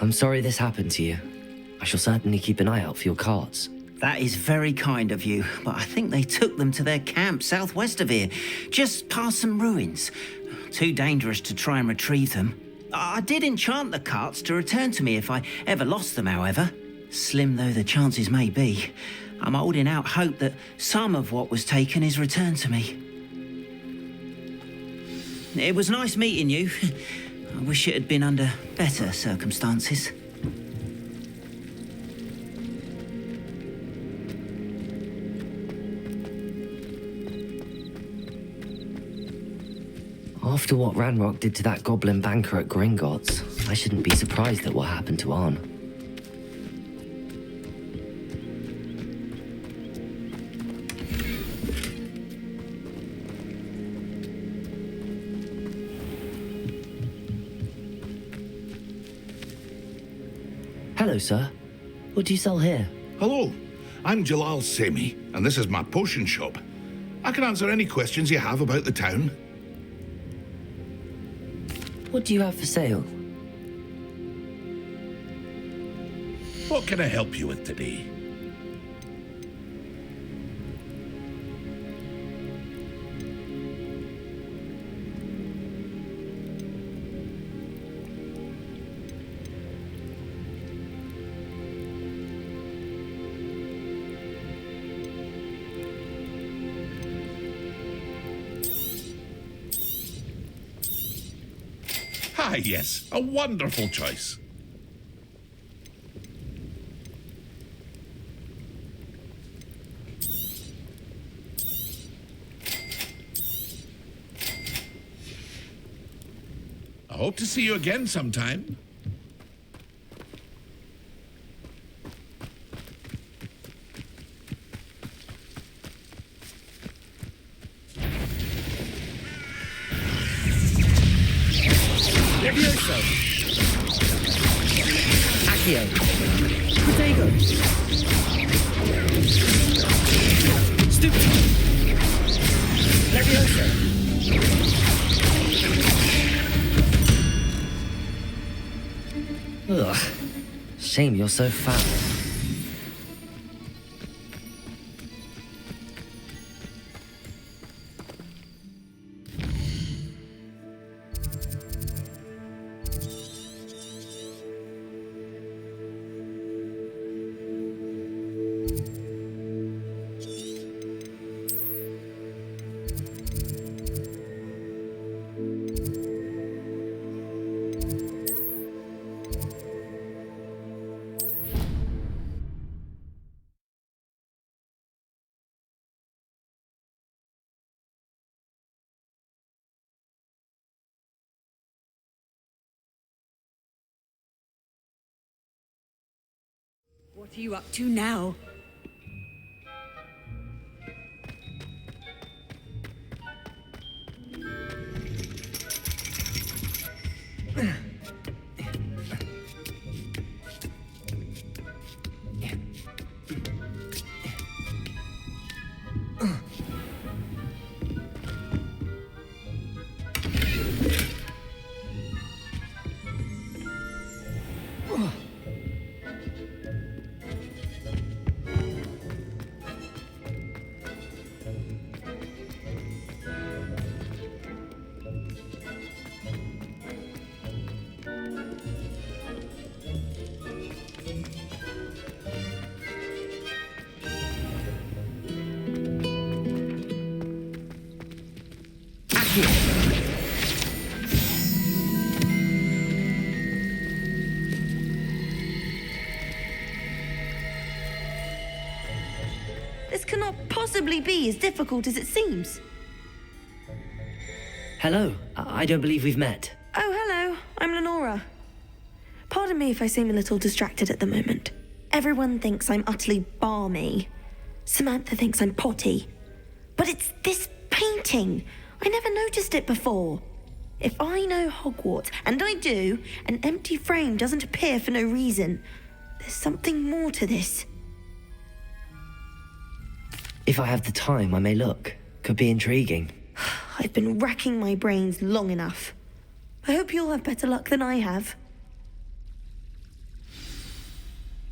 [SPEAKER 2] I'm sorry this happened to you. I shall certainly keep an eye out for your carts.
[SPEAKER 7] That is very kind of you, but I think they took them to their camp southwest of here, just past some ruins. Too dangerous to try and retrieve them. I did enchant the carts to return to me if I ever lost them, however. Slim though the chances may be, I'm holding out hope that some of what was taken is returned to me. It was nice meeting you. I wish it had been under better circumstances.
[SPEAKER 2] After what Ranrock did to that goblin banker at Gringotts, I shouldn't be surprised at what happened to Arn. Hello, sir. What do you sell here?
[SPEAKER 9] Hello, I'm Jalal Semi, and this is my potion shop. I can answer any questions you have about the town.
[SPEAKER 2] What do you have for sale?
[SPEAKER 9] What can I help you with today? Ah, yes, a wonderful choice. I hope to see you again sometime.
[SPEAKER 18] Levioso. Accio. Protego. Stupid. Levioso.
[SPEAKER 2] Ugh. Shame you're so fat.
[SPEAKER 21] What are you up to now?
[SPEAKER 12] This cannot possibly be as difficult as it seems.
[SPEAKER 2] Hello. I don't believe we've met.
[SPEAKER 12] Oh, hello. I'm Lenora. Pardon me if I seem a little distracted at the moment. Everyone thinks I'm utterly balmy. Samantha thinks I'm potty. But it's this painting. I never noticed it before. If I know Hogwarts, and I do, an empty frame doesn't appear for no reason. There's something more to this.
[SPEAKER 2] If I have the time, I may look. Could be intriguing.
[SPEAKER 12] I've been racking my brains long enough. I hope you'll have better luck than I have.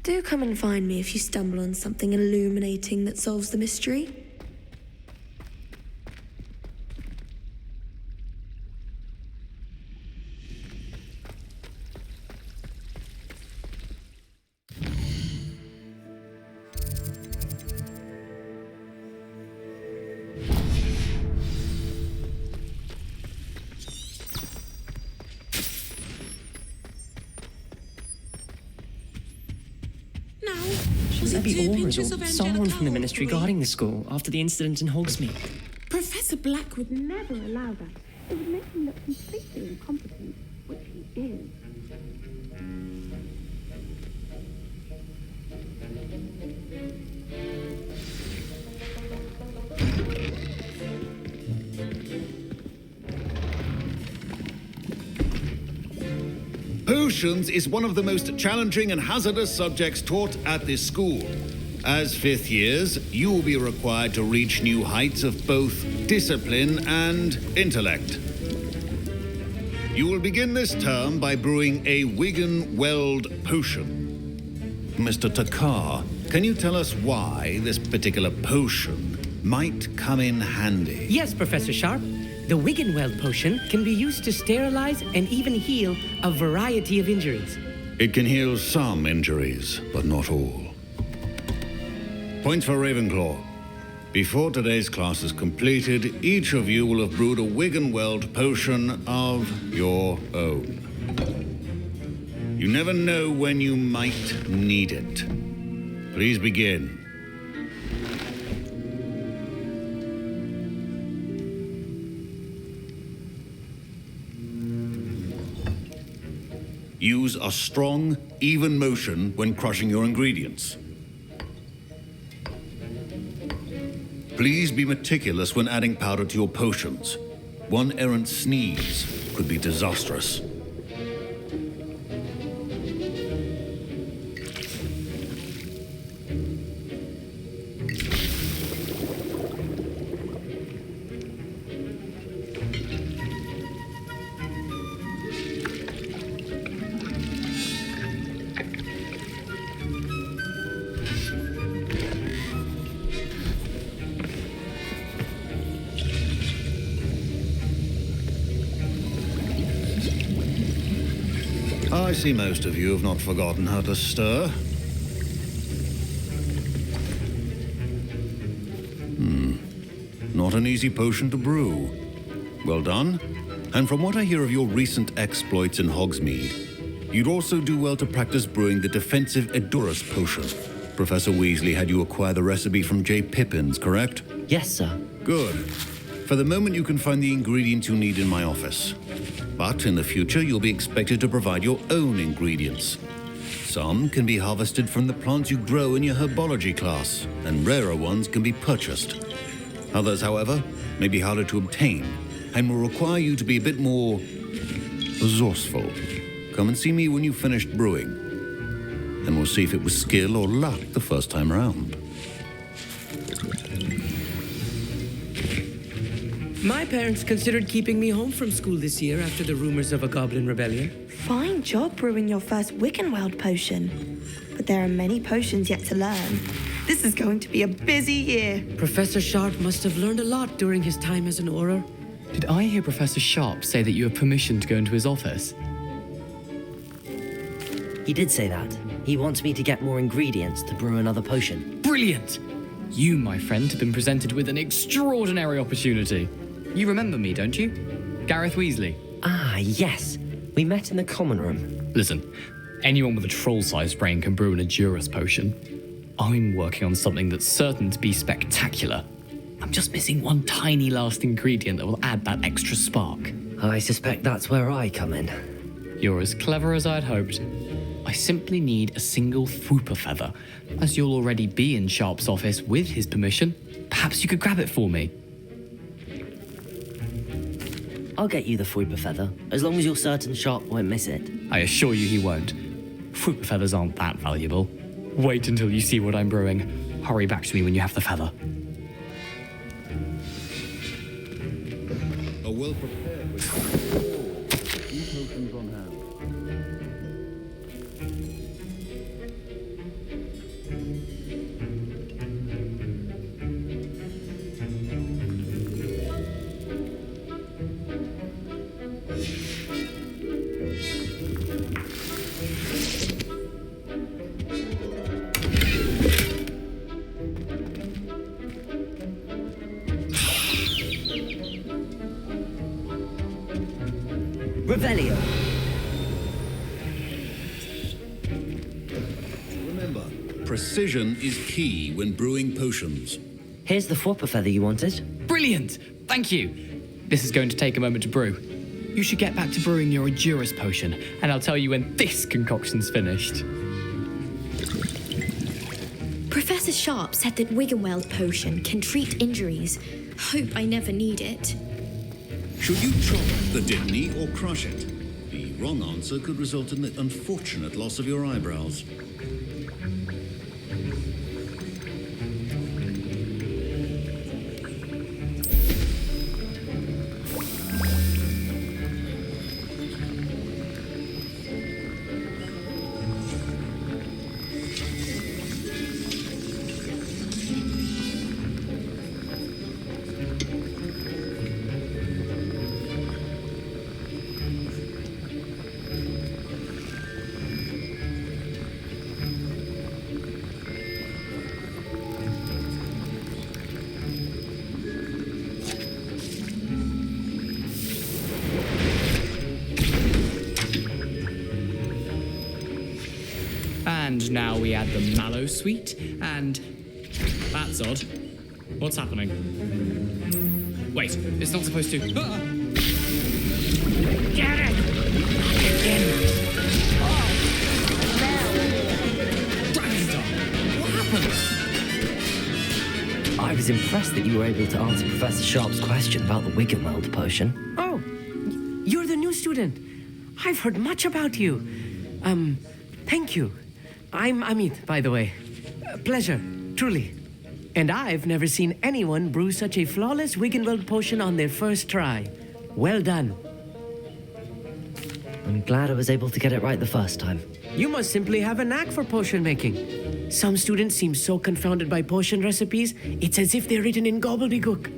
[SPEAKER 12] Do come and find me if you stumble on something illuminating that solves the mystery.
[SPEAKER 15] Shouldn't it be Aurors or someone from the Ministry guarding the school after the incident in Hogsmeade?
[SPEAKER 14] Professor Black would never allow that. It would make him look completely incompetent, which he is.
[SPEAKER 11] Potions is one of the most challenging and hazardous subjects taught at this school. As fifth years, you will be required to reach new heights of both discipline and intellect. You will begin this term by brewing a Wiggenweld potion. Mr. Takar, can you tell us why this particular potion might come in handy?
[SPEAKER 13] Yes, Professor Sharp. The Wiggenweld potion can be used to sterilize and even heal a variety of injuries.
[SPEAKER 11] It can heal some injuries, but not all. Points for Ravenclaw. Before today's class is completed, each of you will have brewed a Wiggenweld potion of your own. You never know when you might need it. Please begin. Use a strong, even motion when crushing your ingredients. Please be meticulous when adding powder to your potions. One errant sneeze could be disastrous. I see most of you have not forgotten how to stir. Not an easy potion to brew. Well done. And from what I hear of your recent exploits in Hogsmeade, you'd also do well to practice brewing the defensive Edurus potion. Professor Weasley had you acquire the recipe from J. Pippins, correct?
[SPEAKER 2] Yes, sir.
[SPEAKER 11] Good. For the moment, you can find the ingredients you need in my office. But in the future, you'll be expected to provide your own ingredients. Some can be harvested from the plants you grow in your herbology class, and rarer ones can be purchased. Others, however, may be harder to obtain, and will require you to be a bit more resourceful. Come and see me when you've finished brewing, and we'll see if it was skill or luck the first time around.
[SPEAKER 13] My parents considered keeping me home from school this year after the rumors of a goblin rebellion.
[SPEAKER 12] Fine job brewing your first Wiggenweld potion. But there are many potions yet to learn. This is going to be a busy year.
[SPEAKER 13] Professor Sharp must have learned a lot during his time as an Auror.
[SPEAKER 18] Did I hear Professor Sharp say that you have permission to go into his office?
[SPEAKER 2] He did say that. He wants me to get more ingredients to brew another potion.
[SPEAKER 18] Brilliant! You, my friend, have been presented with an extraordinary opportunity. You remember me, don't you? Gareth Weasley.
[SPEAKER 2] Ah, yes. We met in the common room.
[SPEAKER 18] Listen, anyone with a troll-sized brain can brew an Edurus potion. I'm working on something that's certain to be spectacular. I'm just missing one tiny last ingredient that will add that extra spark.
[SPEAKER 2] I suspect that's where I come in.
[SPEAKER 18] You're as clever as I'd hoped. I simply need a single Fwooper feather. As you'll already be in Sharp's office with his permission, perhaps you could grab it for me.
[SPEAKER 2] I'll get you the Fwooper feather, as long as you're certain Sharp won't miss it.
[SPEAKER 18] I assure you he won't. Fwooper feathers aren't that valuable. Wait until you see what I'm brewing. Hurry back to me when you have the feather.
[SPEAKER 11] A well-prepared with few potions on hand.
[SPEAKER 2] Revelio.
[SPEAKER 11] Remember, precision is key when brewing potions.
[SPEAKER 2] Here's the Fwooper feather you wanted.
[SPEAKER 18] Brilliant! Thank you.
[SPEAKER 5] This is going to take a moment to brew. You should get back to brewing your Endurance potion, and I'll tell you when this concoction's finished.
[SPEAKER 22] Professor Sharp said that Wiggenweld potion can treat injuries. Hope I never need it.
[SPEAKER 11] Should you chop the Dibney or crush it? The wrong answer could result in the unfortunate loss of your eyebrows.
[SPEAKER 5] And now we add the mallow sweet, and... That's odd. What's happening? Wait, it's not supposed to... Ah!
[SPEAKER 4] Get it! Again!
[SPEAKER 5] Gryffindor! What happened?
[SPEAKER 2] I was impressed that you were able to answer Professor Sharp's question about the Wiggenweld potion.
[SPEAKER 13] Oh, you're the new student. I've heard much about you. Thank you. I'm Amit, by the way. Pleasure, truly. And I've never seen anyone brew such a flawless Wiggenweld potion on their first try. Well done.
[SPEAKER 2] I'm glad I was able to get it right the first time.
[SPEAKER 13] You must simply have a knack for potion making. Some students seem so confounded by potion recipes, it's as if they're written in gobbledygook.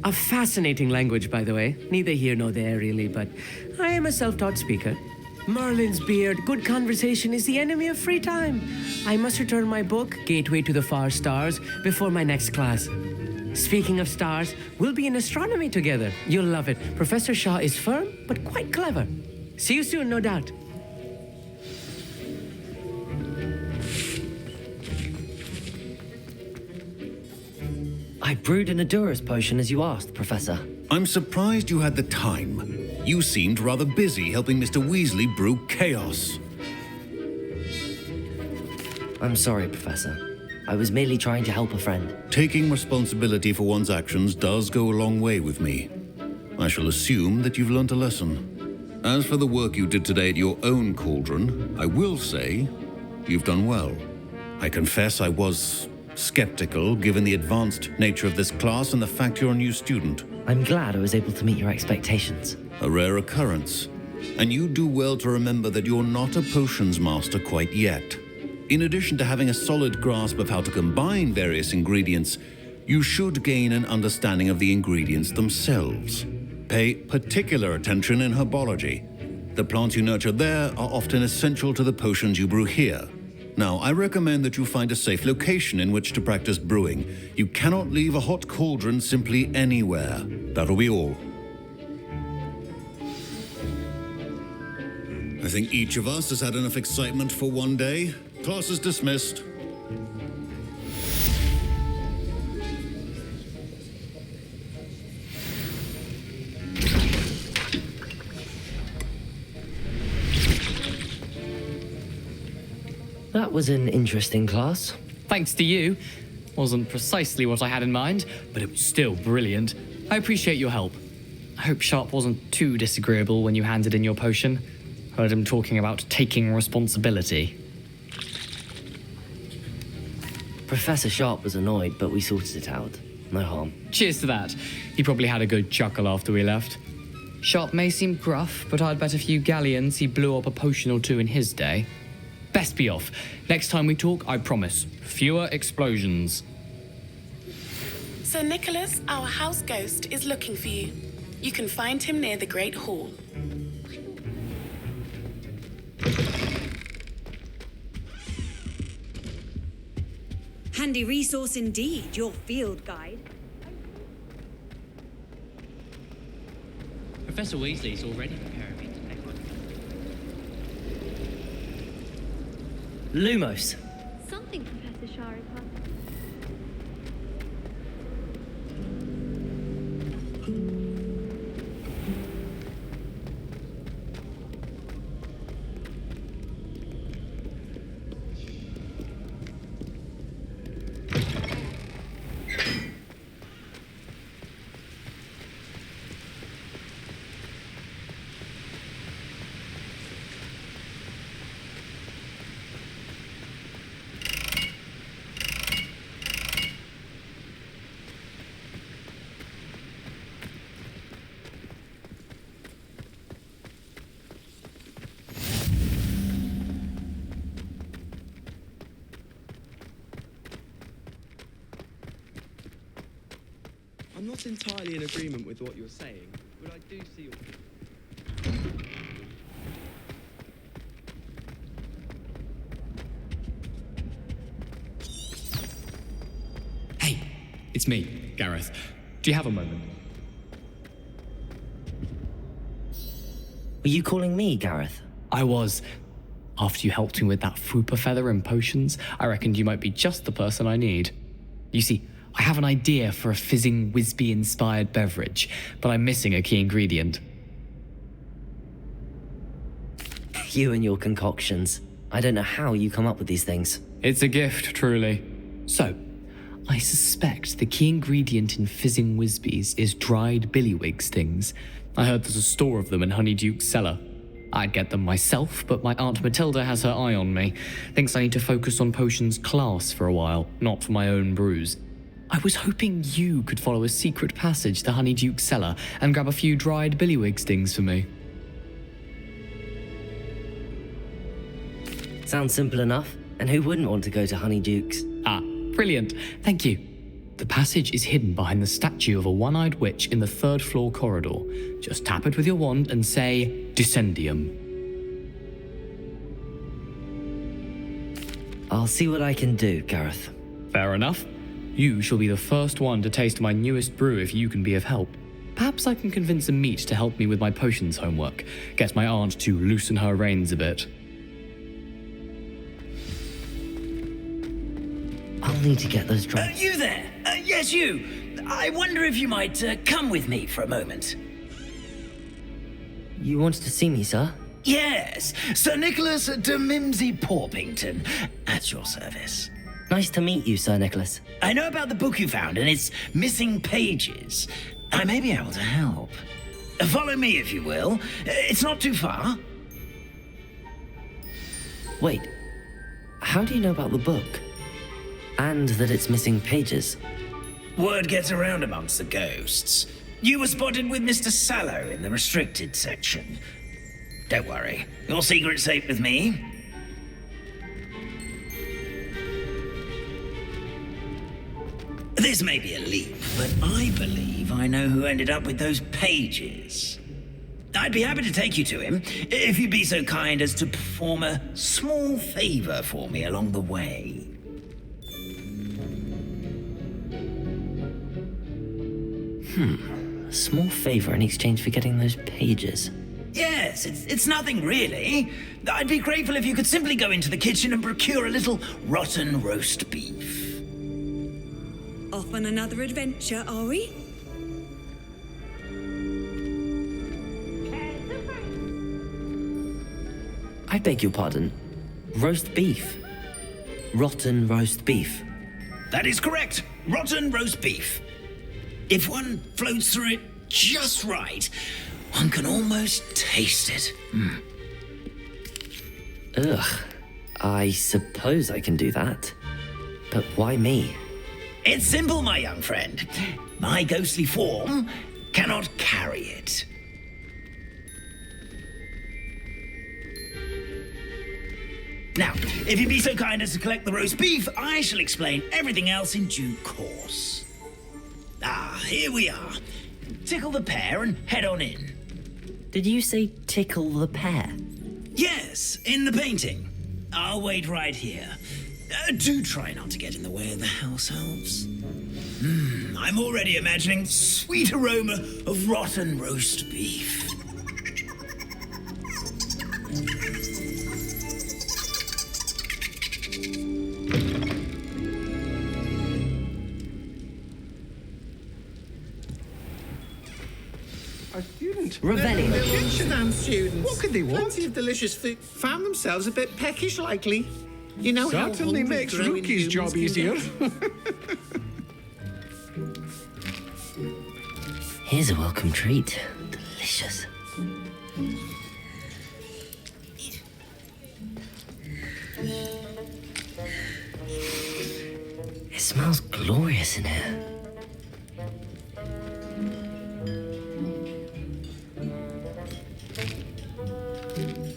[SPEAKER 13] A fascinating language, by the way. Neither here nor there, really, but I am a self-taught speaker. Merlin's beard, good conversation is the enemy of free time. I must return my book, Gateway to the Far Stars, before my next class. Speaking of stars, we'll be in astronomy together. You'll love it. Professor Shaw is firm, but quite clever. See you soon, no doubt.
[SPEAKER 2] I brewed an Endurance potion as you asked, Professor.
[SPEAKER 11] I'm surprised you had the time. You seemed rather busy helping Mr. Weasley brew chaos.
[SPEAKER 2] I'm sorry, Professor. I was merely trying to help a friend.
[SPEAKER 11] Taking responsibility for one's actions does go a long way with me. I shall assume that you've learnt a lesson. As for the work you did today at your own cauldron, I will say you've done well. I confess I was skeptical given the advanced nature of this class and the fact you're a new student.
[SPEAKER 2] I'm glad I was able to meet your expectations.
[SPEAKER 11] A rare occurrence. And you do well to remember that you're not a potions master quite yet. In addition to having a solid grasp of how to combine various ingredients, you should gain an understanding of the ingredients themselves. Pay particular attention in herbology. The plants you nurture there are often essential to the potions you brew here. Now, I recommend that you find a safe location in which to practice brewing. You cannot leave a hot cauldron simply anywhere. That'll be all. I think each of us has had enough excitement for one day. Class is dismissed.
[SPEAKER 2] That was an interesting class.
[SPEAKER 5] Thanks to you. Wasn't precisely what I had in mind, but it was still brilliant. I appreciate your help. I hope Sharp wasn't too disagreeable when you handed in your potion. Heard him talking about taking responsibility.
[SPEAKER 2] Professor Sharp was annoyed, but we sorted it out. No harm.
[SPEAKER 5] Cheers to that. He probably had a good chuckle after we left. Sharp may seem gruff, but I'd bet a few galleons he blew up a potion or two in his day. Best be off. Next time we talk, I promise, fewer explosions.
[SPEAKER 14] Sir Nicholas, our house ghost, is looking for you. You can find him near the Great Hall.
[SPEAKER 21] Handy resource indeed, your field guide.
[SPEAKER 5] Professor Weasley's already preparing me to take one.
[SPEAKER 2] Lumos.
[SPEAKER 22] Something Professor Shah is
[SPEAKER 5] I'm not entirely in agreement with what you're saying, but I do see your... Hey, it's me, Gareth. Do you have a moment?
[SPEAKER 2] Were you calling me, Gareth?
[SPEAKER 5] I was. After you helped me with that Fupa feather and potions, I reckoned you might be just the person I need. You see, I have an idea for a fizzing Whizbee-inspired beverage, but I'm missing a key ingredient.
[SPEAKER 2] You and your concoctions. I don't know how you come up with these things.
[SPEAKER 5] It's a gift, truly. So, I suspect the key ingredient in fizzing Whizbees is dried billywig stings. I heard there's a store of them in Honeyduke's cellar. I'd get them myself, but my Aunt Matilda has her eye on me. Thinks I need to focus on potions class for a while, not for my own brews. I was hoping you could follow a secret passage to Honeyduke's cellar and grab a few dried billywig stings for me.
[SPEAKER 2] Sounds simple enough, and who wouldn't want to go to Honeyduke's?
[SPEAKER 5] Ah, brilliant. Thank you. The passage is hidden behind the statue of a one-eyed witch in the third-floor corridor. Just tap it with your wand and say, Descendium.
[SPEAKER 2] I'll see what I can do, Gareth.
[SPEAKER 5] Fair enough. You shall be the first one to taste my newest brew if you can be of help. Perhaps I can convince a meat to help me with my potions homework. Get my aunt to loosen her reins a bit.
[SPEAKER 2] I'll need to get those drugs.
[SPEAKER 7] You there? Yes, you. I wonder if you might come with me for a moment.
[SPEAKER 2] You wanted to see me, sir?
[SPEAKER 7] Yes, Sir Nicholas de Mimsy Porpington, at your service.
[SPEAKER 2] Nice to meet you, Sir Nicholas.
[SPEAKER 7] I know about the book you found and its missing pages. I may be able to help. Follow me, if you will. It's not too far.
[SPEAKER 2] Wait, how do you know about the book? And that it's missing pages?
[SPEAKER 7] Word gets around amongst the ghosts. You were spotted with Mr. Sallow in the restricted section. Don't worry, your secret's safe with me. This may be a leap, but I believe I know who ended up with those pages. I'd be happy to take you to him, if you'd be so kind as to perform a small favor for me along the way.
[SPEAKER 2] A small favor in exchange for getting those pages.
[SPEAKER 7] Yes, it's nothing really. I'd be grateful if you could simply go into the kitchen and procure a little rotten roast beef.
[SPEAKER 21] Off on another adventure, are we?
[SPEAKER 2] I beg your pardon. Roast beef. Rotten roast beef.
[SPEAKER 7] That is correct. Rotten roast beef. If one floats through it just right, one can almost taste it.
[SPEAKER 2] Ugh. I suppose I can do that. But why me?
[SPEAKER 7] It's simple, my young friend. My ghostly form cannot carry it. Now, if you'd be so kind as to collect the roast beef, I shall explain everything else in due course. Ah, here we are. Tickle the pear and head on in.
[SPEAKER 2] Did you say tickle the pear?
[SPEAKER 7] Yes, in the painting. I'll wait right here. Do try not to get in the way of the house elves. I'm already imagining sweet aroma of rotten roast beef.
[SPEAKER 17] A student.
[SPEAKER 2] Revelling.
[SPEAKER 17] Lunchtime students. What could they want? Plenty of delicious food. Found themselves a bit peckish, likely. You know how
[SPEAKER 8] Certainly
[SPEAKER 17] hungry
[SPEAKER 8] makes
[SPEAKER 17] growing
[SPEAKER 8] Rookie's
[SPEAKER 17] humans
[SPEAKER 8] job
[SPEAKER 17] can
[SPEAKER 8] easier.
[SPEAKER 17] get.
[SPEAKER 2] Here's a welcome treat. Delicious. It smells glorious in here.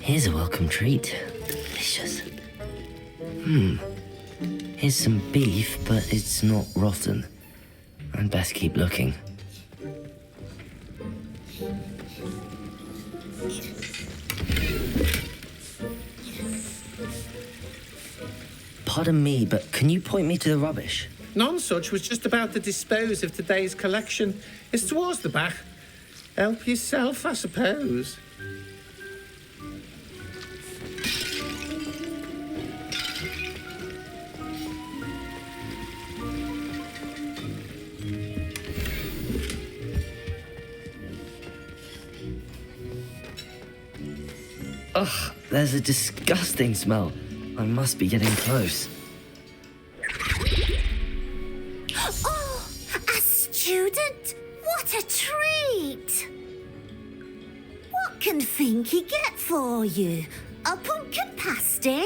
[SPEAKER 2] Here's a welcome treat. Delicious. Here's some beef, but it's not rotten. I'd best keep looking. Pardon me, but can you point me to the rubbish?
[SPEAKER 17] Nonsuch was just about to dispose of today's collection. It's towards the back. Help yourself, I suppose.
[SPEAKER 2] Ugh, there's a disgusting smell. I must be getting close.
[SPEAKER 16] Oh, a student? What a treat! What can Finky get for you? A pumpkin pasty?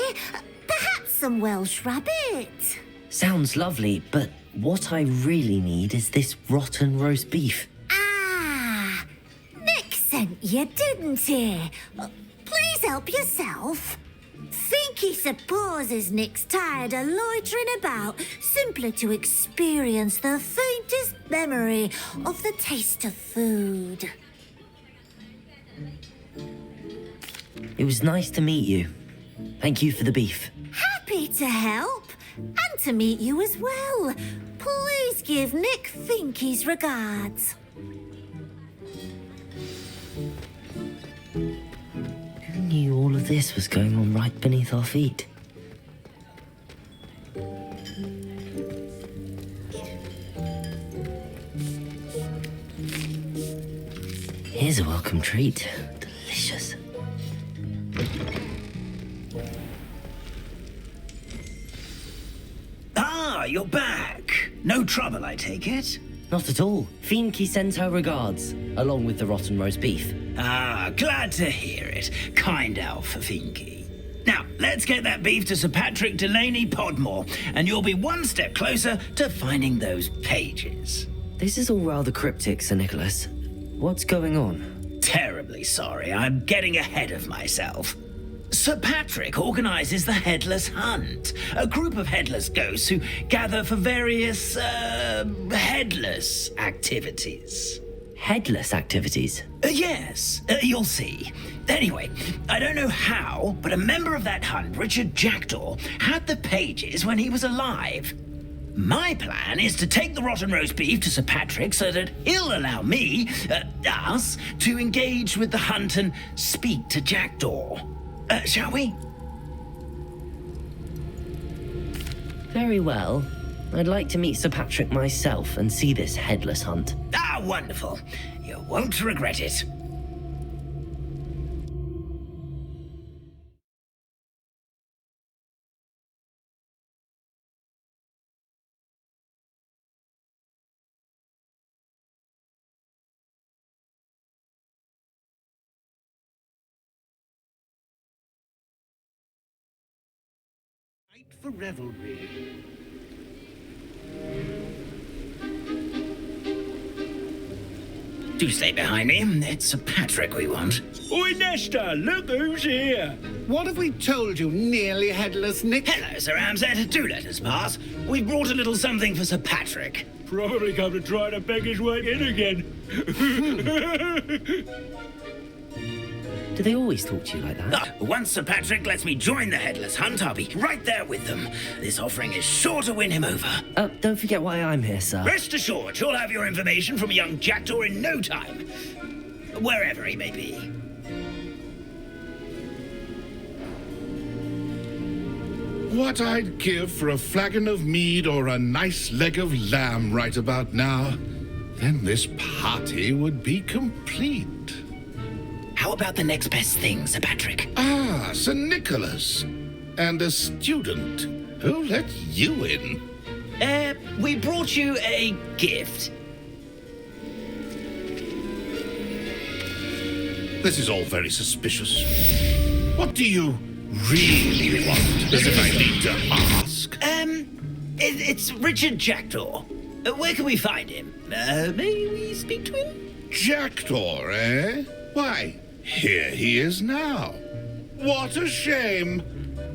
[SPEAKER 16] Perhaps some Welsh rabbit?
[SPEAKER 2] Sounds lovely, but what I really need is this rotten roast beef.
[SPEAKER 16] Ah, Nick sent you, didn't he? Please help yourself. Finky supposes Nick's tired of loitering about simply to experience the faintest memory of the taste of food.
[SPEAKER 2] It was nice to meet you. Thank you for the beef.
[SPEAKER 16] Happy to help, and to meet you as well. Please give Nick Finky's regards.
[SPEAKER 2] Who knew all of this was going on right beneath our feet? Here's a welcome treat. Delicious.
[SPEAKER 19] Ah, you're back. No trouble, I take it?
[SPEAKER 2] Not at all. Finky sends her regards, along with the rotten roast beef.
[SPEAKER 19] Ah, glad to hear it. Kind elf for Finky. Now, let's get that beef to Sir Patrick Delaney Podmore, and you'll be one step closer to finding those pages.
[SPEAKER 2] This is all rather cryptic, Sir Nicholas. What's going on?
[SPEAKER 19] Terribly sorry, I'm getting ahead of myself. Sir Patrick organises the Headless Hunt, a group of headless ghosts who gather for various, headless activities.
[SPEAKER 2] Headless activities?
[SPEAKER 19] Yes, you'll see. Anyway, I don't know how, but a member of that hunt, Richard Jackdaw, had the pages when he was alive. My plan is to take the rotten roast beef to Sir Patrick so that he'll allow me, us, to engage with the hunt and speak to Jackdaw. Shall we?
[SPEAKER 2] Very well. I'd like to meet Sir Patrick myself and see this headless hunt.
[SPEAKER 19] Ah, wonderful. You won't regret it.
[SPEAKER 8] For revelry.
[SPEAKER 19] Do stay behind me. It's Sir Patrick we want.
[SPEAKER 8] Oi, Nesta, look who's here. What have we told you, nearly headless Nick?
[SPEAKER 19] Hello, Sir Ramsed. Do let us pass. We've brought a little something for Sir Patrick.
[SPEAKER 8] Probably come to try to beg his way in again.
[SPEAKER 2] Do they always talk to you like that?
[SPEAKER 19] Once Sir Patrick lets me join the Headless Hunt, I'll be right there with them. This offering is sure to win him over.
[SPEAKER 2] Don't forget why I'm here, sir.
[SPEAKER 19] Rest assured, you'll have your information from young Jackdaw in no time. Wherever he may be.
[SPEAKER 9] What I'd give for a flagon of mead or a nice leg of lamb right about now. Then this party would be complete.
[SPEAKER 19] How about the next best thing, Sir Patrick?
[SPEAKER 9] Ah, Sir Nicholas. And a student. Who let you in?
[SPEAKER 19] We brought you a gift.
[SPEAKER 9] This is all very suspicious. What do you really want? As if I need to ask.
[SPEAKER 19] It's Richard Jackdaw. Where can we find him? May we speak to him?
[SPEAKER 9] Jackdaw, eh? Why, here he is now. What a shame.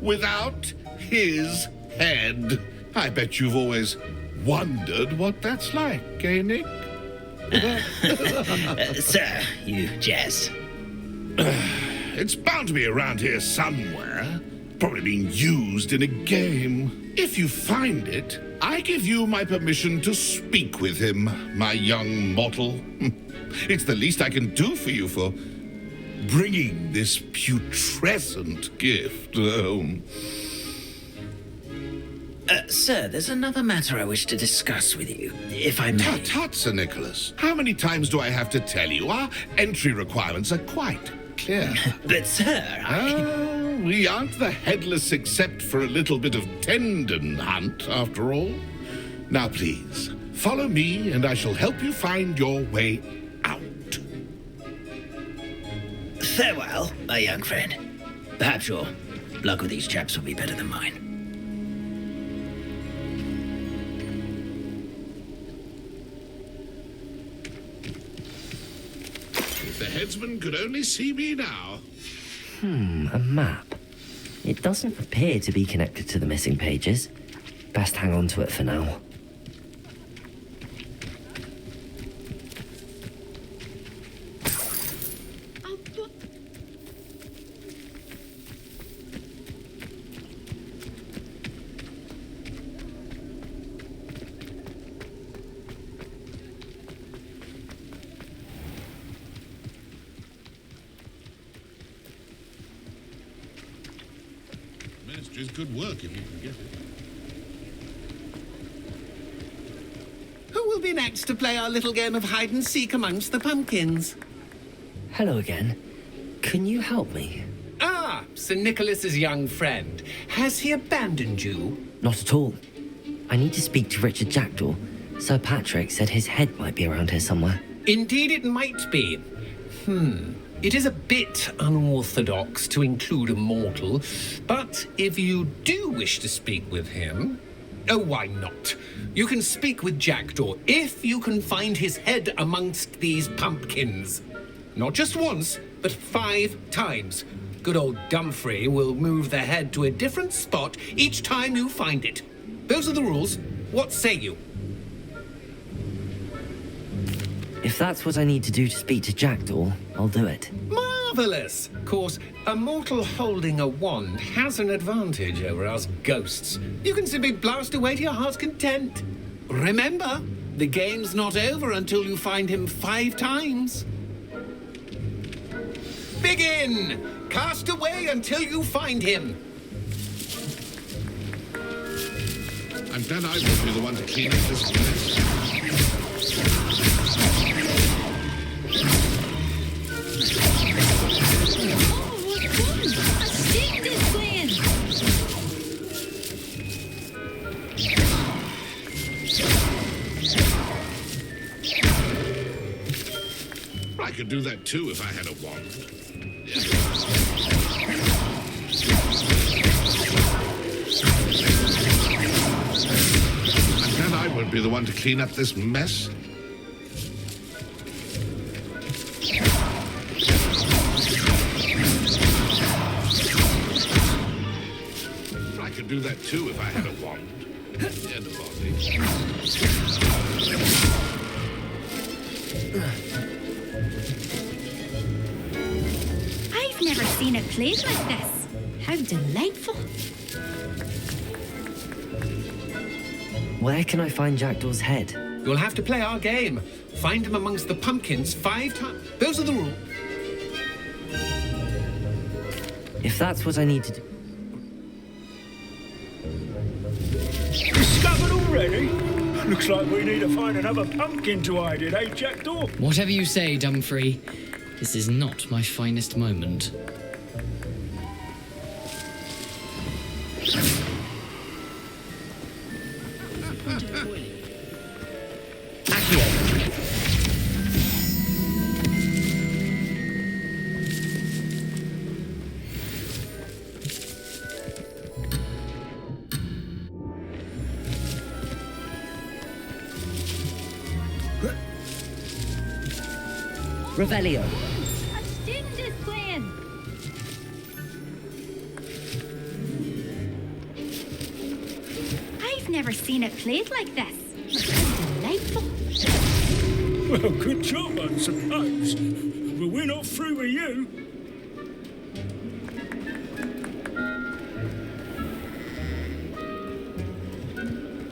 [SPEAKER 9] Without his head. I bet you've always wondered what that's like, eh, Nick?
[SPEAKER 19] Sir, you jest.
[SPEAKER 9] It's bound to be around here somewhere. Probably being used in a game. If you find it, I give you my permission to speak with him, my young mortal. It's the least I can do for you for bringing this putrescent gift home.
[SPEAKER 19] Sir, there's another matter I wish to discuss with you, if I may.
[SPEAKER 9] Tut, Sir Nicholas. How many times do I have to tell you? Our entry requirements are quite clear.
[SPEAKER 19] But, sir,
[SPEAKER 9] we aren't the headless except for a little bit of tendon hunt, after all. Now, please, follow me, and I shall help you find your way out.
[SPEAKER 19] Farewell, my young friend. Perhaps your luck with these chaps will be better than mine.
[SPEAKER 9] If the headsman could only see me now.
[SPEAKER 2] A map. It doesn't appear to be connected to the missing pages. Best hang on to it for now.
[SPEAKER 9] Ministry's good work if you can get it.
[SPEAKER 17] Who will be next to play our little game of hide and seek amongst the pumpkins?
[SPEAKER 2] Hello again. Can you help me?
[SPEAKER 17] Ah, Sir Nicholas's young friend. Has he abandoned you?
[SPEAKER 2] Not at all. I need to speak to Richard Jackdaw. Sir Patrick said his head might be around here somewhere.
[SPEAKER 17] Indeed it might be. It is a bit unorthodox to include a mortal, but if you do wish to speak with him, oh, why not? You can speak with Jackdaw if you can find his head amongst these pumpkins. Not just once, but 5 times. Good old Dumfrey will move the head to a different spot each time you find it. Those are the rules. What say you?
[SPEAKER 2] If that's what I need to do to speak to Jackdaw, I'll do it.
[SPEAKER 17] Marvellous! Of course, a mortal holding a wand has an advantage over us ghosts. You can simply blast away to your heart's content. Remember, the game's not over until you find him 5 times. Begin! Cast away until you find him.
[SPEAKER 9] And then I will be the one to clean up this mess. I could do that too if I had a wand. And then I won't be the one to clean up this mess. I could do that too if I had a wand. And a body.
[SPEAKER 1] I've never seen it played like this. How delightful.
[SPEAKER 2] Where can I find Jackdaw's head?
[SPEAKER 17] You'll have to play our game. Find him amongst the pumpkins 5 times. Those are the rules.
[SPEAKER 2] If that's what I need to do...
[SPEAKER 20] Discovered already? Looks like we need to find another pumpkin to hide in, eh, Jackdaw?
[SPEAKER 5] Whatever you say, Dumfrey. This is not my finest moment.
[SPEAKER 2] Revelio.
[SPEAKER 1] A student is playing. I've never seen it played like this. How delightful.
[SPEAKER 20] Well, good job, I suppose. But we're not through with you.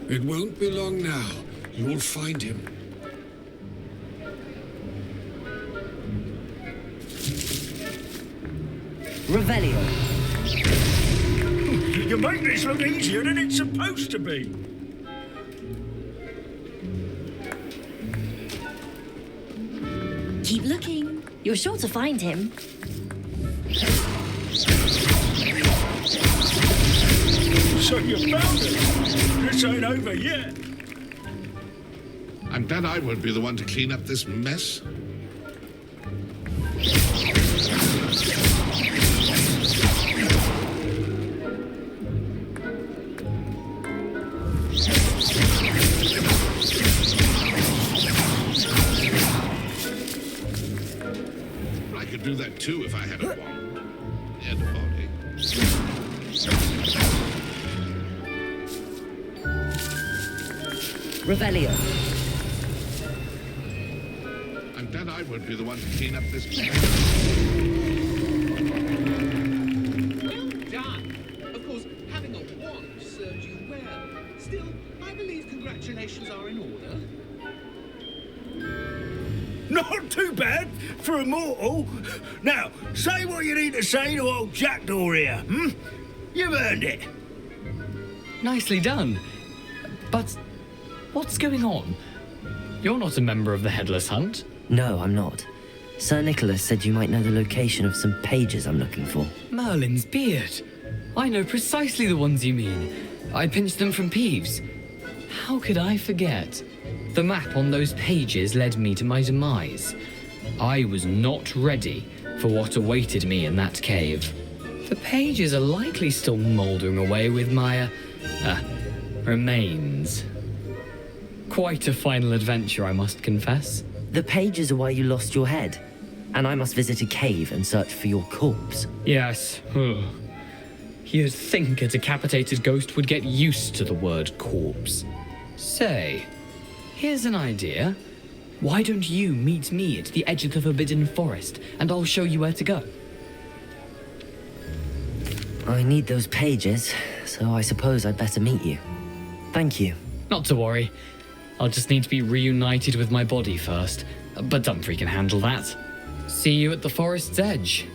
[SPEAKER 3] It won't be long now. You'll find him.
[SPEAKER 2] Revelio.
[SPEAKER 20] You make this look easier than it's supposed to be.
[SPEAKER 6] Keep looking. You're sure to find him.
[SPEAKER 20] So you found it. This ain't over yet.
[SPEAKER 9] I'm glad I won't be the one to clean up this mess. I could do that too if I had a wand and a body.
[SPEAKER 2] Revelio.
[SPEAKER 9] I'm glad I won't be the one to clean up this mess.
[SPEAKER 17] Well done. Of course, having a wand served you well. Still, I believe congratulations are in order.
[SPEAKER 20] Not too bad for a mortal. Now, say what you need to say to old Jackdaw here, hmm? You've earned it.
[SPEAKER 5] Nicely done. But what's going on? You're not a member of the Headless Hunt.
[SPEAKER 2] No, I'm not. Sir Nicholas said you might know the location of some pages I'm looking for.
[SPEAKER 5] Merlin's beard. I know precisely the ones you mean. I pinched them from Peeves. How could I forget? The map on those pages led me to my demise. I was not ready for what awaited me in that cave. The pages are likely still mouldering away with my, remains. Quite a final adventure, I must confess.
[SPEAKER 2] The pages are why you lost your head, and I must visit a cave and search for your corpse.
[SPEAKER 5] Yes. You'd think a decapitated ghost would get used to the word corpse. Say, here's an idea. Why don't you meet me at the edge of the Forbidden Forest, and I'll show you where to go?
[SPEAKER 2] I need those pages, so I suppose I'd better meet you. Thank you.
[SPEAKER 5] Not to worry. I'll just need to be reunited with my body first, but Dumfries can handle that. See you at the forest's edge.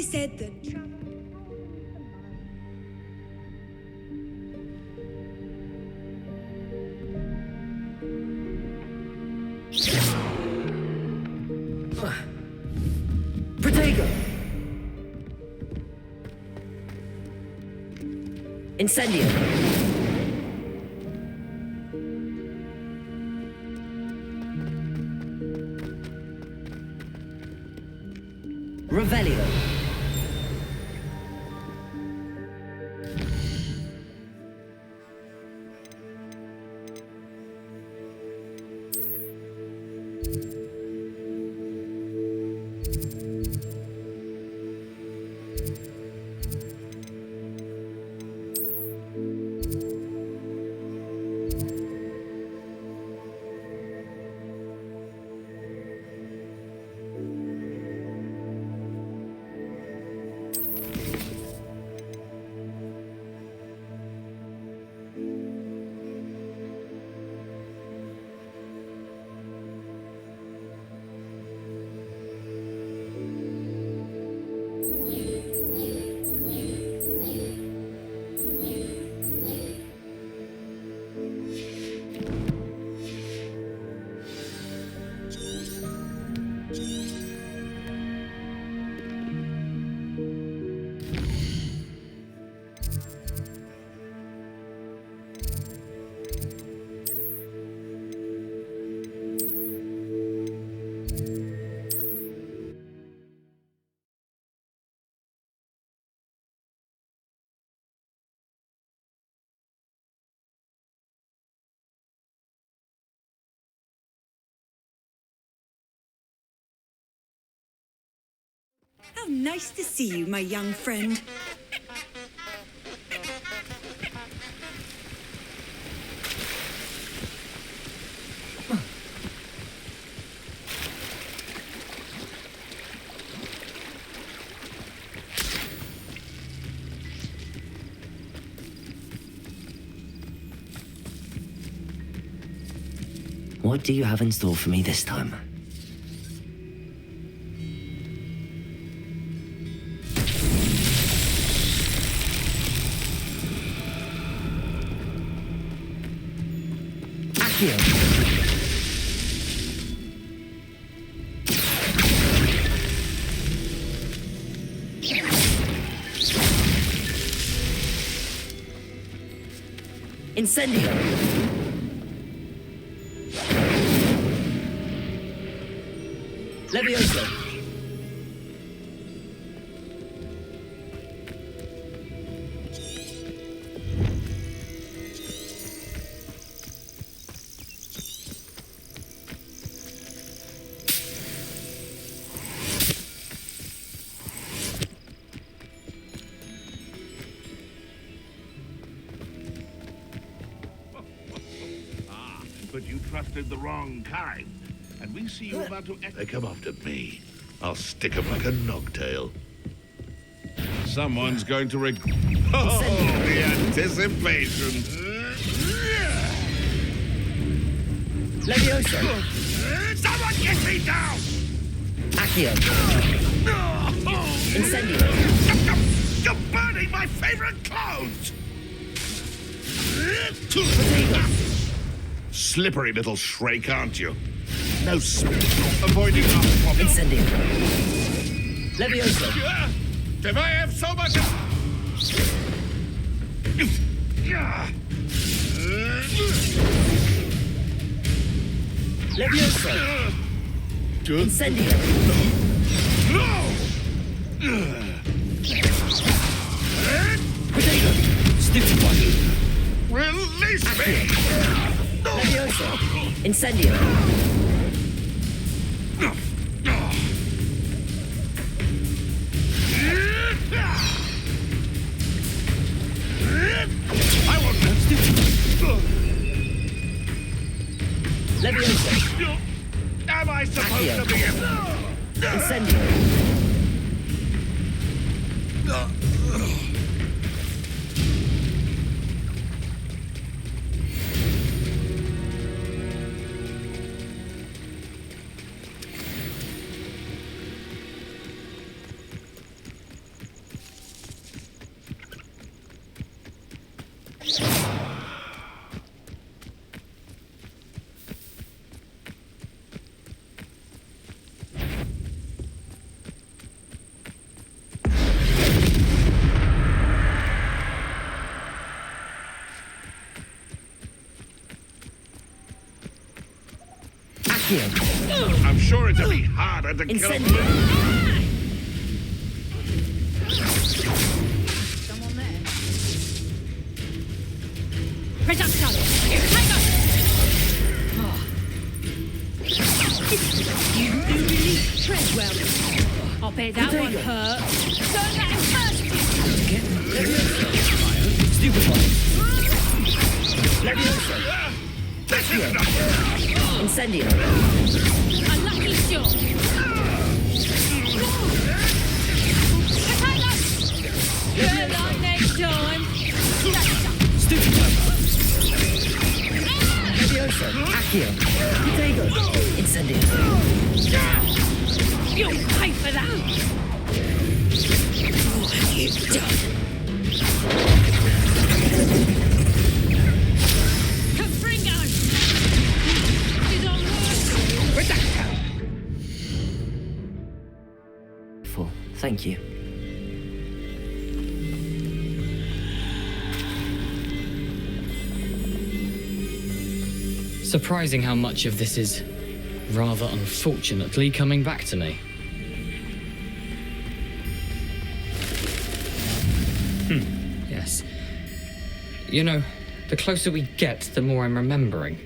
[SPEAKER 21] said that
[SPEAKER 2] Protego! Incendio! Revelio!
[SPEAKER 21] How nice to see you, my young friend.
[SPEAKER 2] What do you have in store for me this time? Accio. Incendio. Levioso.
[SPEAKER 9] But you trusted the wrong kind. And we see you about to... They come after me. I'll stick them like a nogtail. Someone's going to Oh, the anticipation.
[SPEAKER 2] Levioso.
[SPEAKER 9] Someone get me down!
[SPEAKER 2] Accio. Incendio.
[SPEAKER 9] You're burning my favorite clothes! Slippery little shrike, aren't you? No spirit. Avoiding our problem.
[SPEAKER 2] Incendio. Levioso.
[SPEAKER 9] If I have so much...
[SPEAKER 2] Levioso. Incendio.
[SPEAKER 9] No!
[SPEAKER 2] Potato. Stupid one.
[SPEAKER 9] Release me!
[SPEAKER 2] Levioso. Incendio.
[SPEAKER 9] I want that.
[SPEAKER 2] Levioso.
[SPEAKER 9] Am I supposed to be
[SPEAKER 2] Incendio.
[SPEAKER 9] I'm sure it'll be harder to kill a blue.
[SPEAKER 4] Someone there. Reduction! You do really tread well. I'll bet that one hurt. Don't let him hurt you!
[SPEAKER 2] Stupid one. Incendio.
[SPEAKER 4] Unlucky shot! Good luck next time!
[SPEAKER 2] Stupid one. Levioso. Accio. Potato. Incendio.
[SPEAKER 4] You'll pay for that! What have you done?
[SPEAKER 2] Thank you.
[SPEAKER 5] Surprising how much of this is, rather unfortunately, coming back to me. Yes. You know, the closer we get, the more I'm remembering.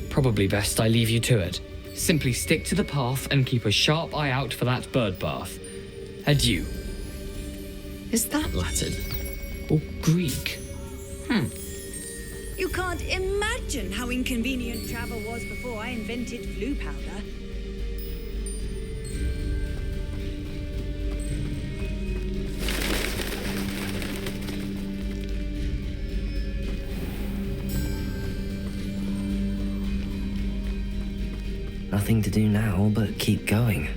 [SPEAKER 5] Probably best I leave you to it. Simply stick to the path and keep a sharp eye out for that bird bath. Adieu. Is that Latin? Or Greek?
[SPEAKER 21] You can't imagine how inconvenient travel was before I invented blue powder.
[SPEAKER 2] Nothing to do now but keep going.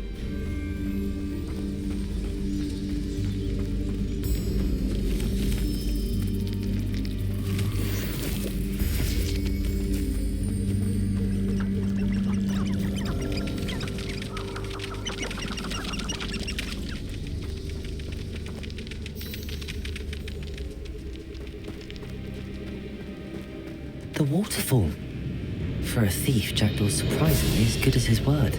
[SPEAKER 2] The waterfall. For a thief, Jackdaw's surprisingly as good as his word.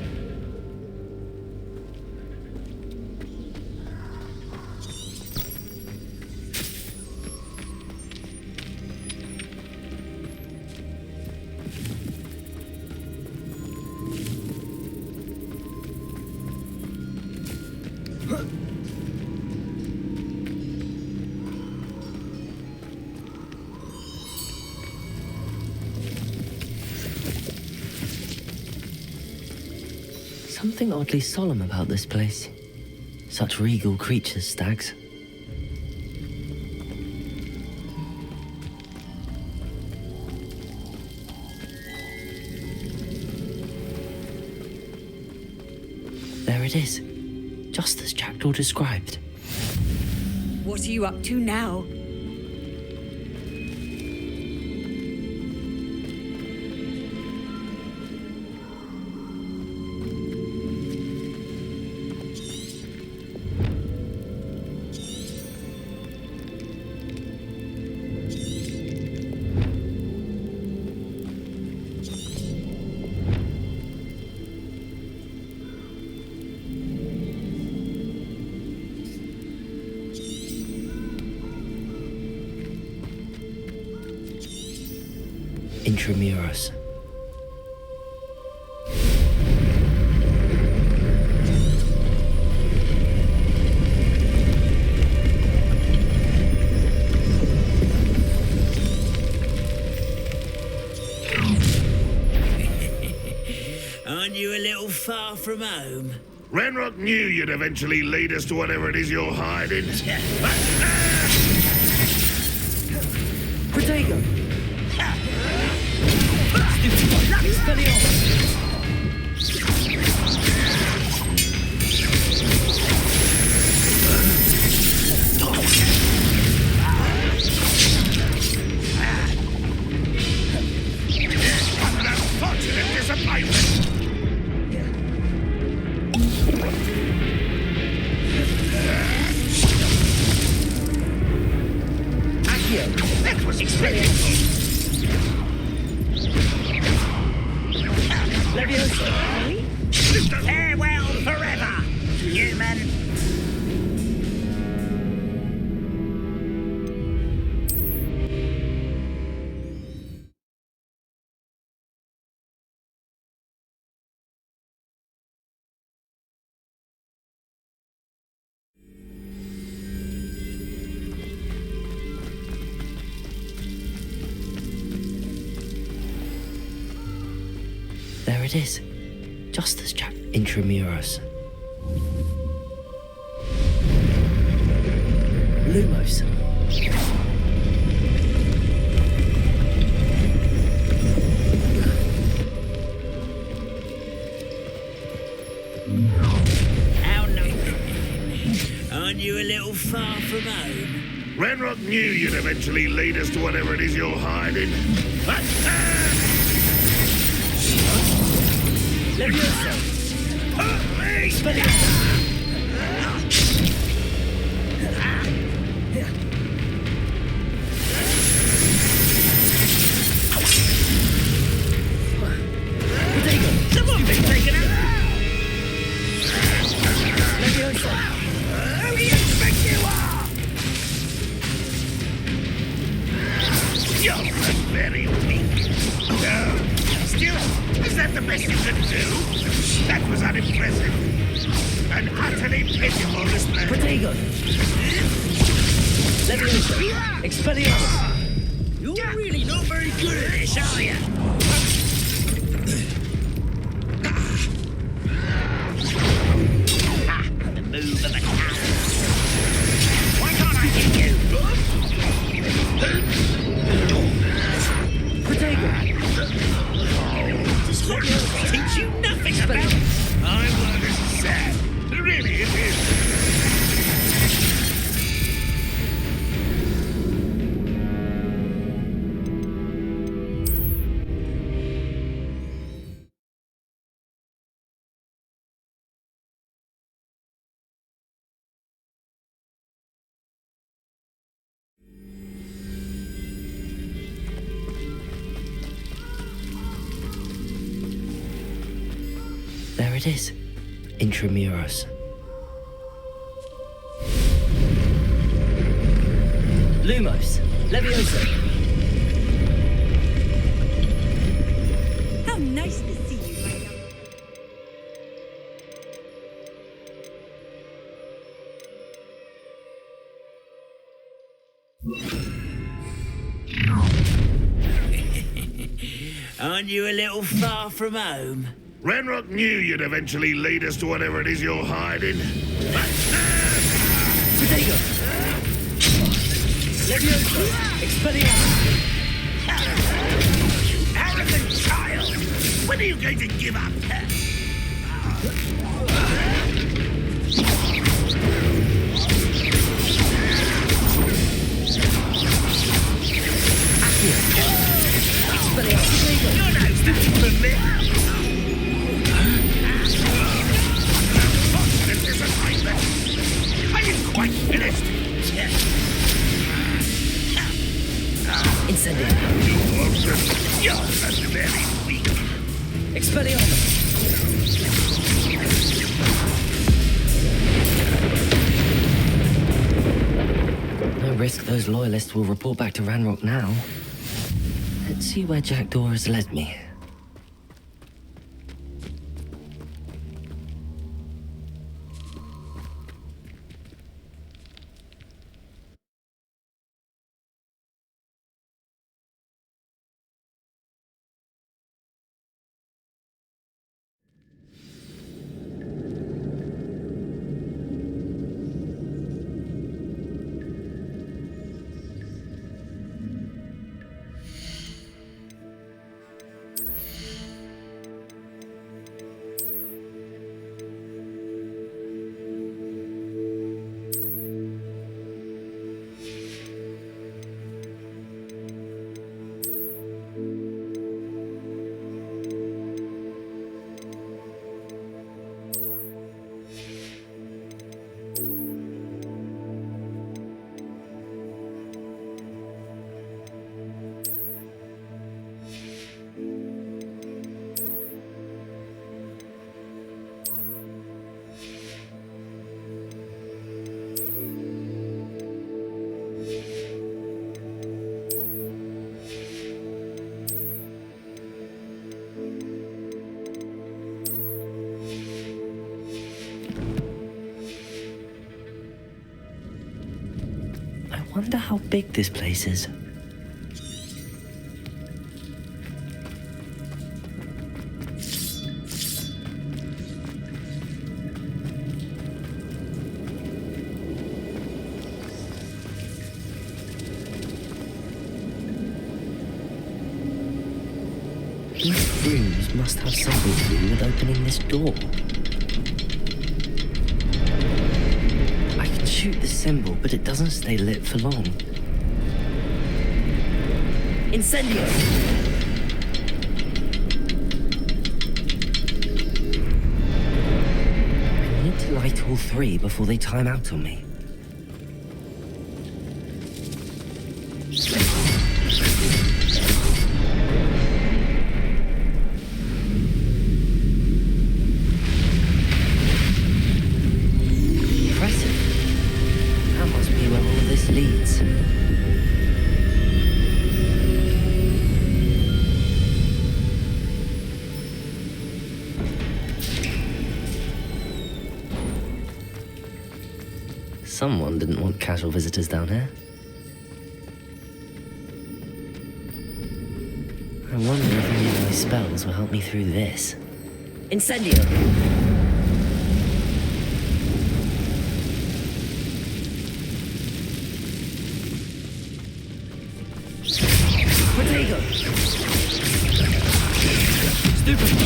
[SPEAKER 2] Something oddly solemn about this place. Such regal creatures, stags. There it is, just as Jackdaw described.
[SPEAKER 21] What are you up to now?
[SPEAKER 2] Intramuros.
[SPEAKER 20] Aren't you a little far from home?
[SPEAKER 9] Renrock knew you'd eventually lead us to whatever it is you're hiding.
[SPEAKER 13] Protego!
[SPEAKER 9] What an unfortunate disappointment!
[SPEAKER 20] Accio! That was expected! Farewell forever, human!
[SPEAKER 2] There it is, just as Jack. Intramuros. Lumos.
[SPEAKER 20] How nice. Aren't you a little far from home?
[SPEAKER 9] Renrock knew you'd eventually lead us to whatever it is you're hiding.
[SPEAKER 20] Levioso! Someone been taken out! Levioso! Who do you think you are?
[SPEAKER 9] You're very weak. Still, is that the best you could do? That was unimpressive.
[SPEAKER 20] An utterly pitiful display.
[SPEAKER 19] Protego! Leviosa! Expelliarmus!
[SPEAKER 20] You're really not very good at this, are you? The move of a cat. Why can't I hit you? Protego! Teach you nothing about. I'm this is sad. Really, it is.
[SPEAKER 2] There it is. Intramuros. Lumos! Leviosa!
[SPEAKER 21] How nice to see you, my young.
[SPEAKER 20] Aren't you a little far from home?
[SPEAKER 9] Ranrock knew you'd eventually lead us to whatever it is you're hiding.
[SPEAKER 19] Protego! Leviosa! Expelliarmus!
[SPEAKER 20] You arrogant child! When are you going to give up? You're no standing for me! Fortunate disappointment! Are you quite finished?
[SPEAKER 19] Incendio!
[SPEAKER 20] You're very weak!
[SPEAKER 19] Expelliarmus!
[SPEAKER 2] No risk those loyalists will report back to Ranrock now. Let's see where Jackdaw has led me. I wonder how big this place is. These rooms must have something to do with opening this door. I can shoot the symbol, but it doesn't stay lit for long.
[SPEAKER 19] Incendio!
[SPEAKER 2] I need to light all three before they time out on me. Someone didn't want casual visitors down here. I wonder if any of my spells will help me through this.
[SPEAKER 6] Incendio!
[SPEAKER 19] Protego!
[SPEAKER 6] Stupefy!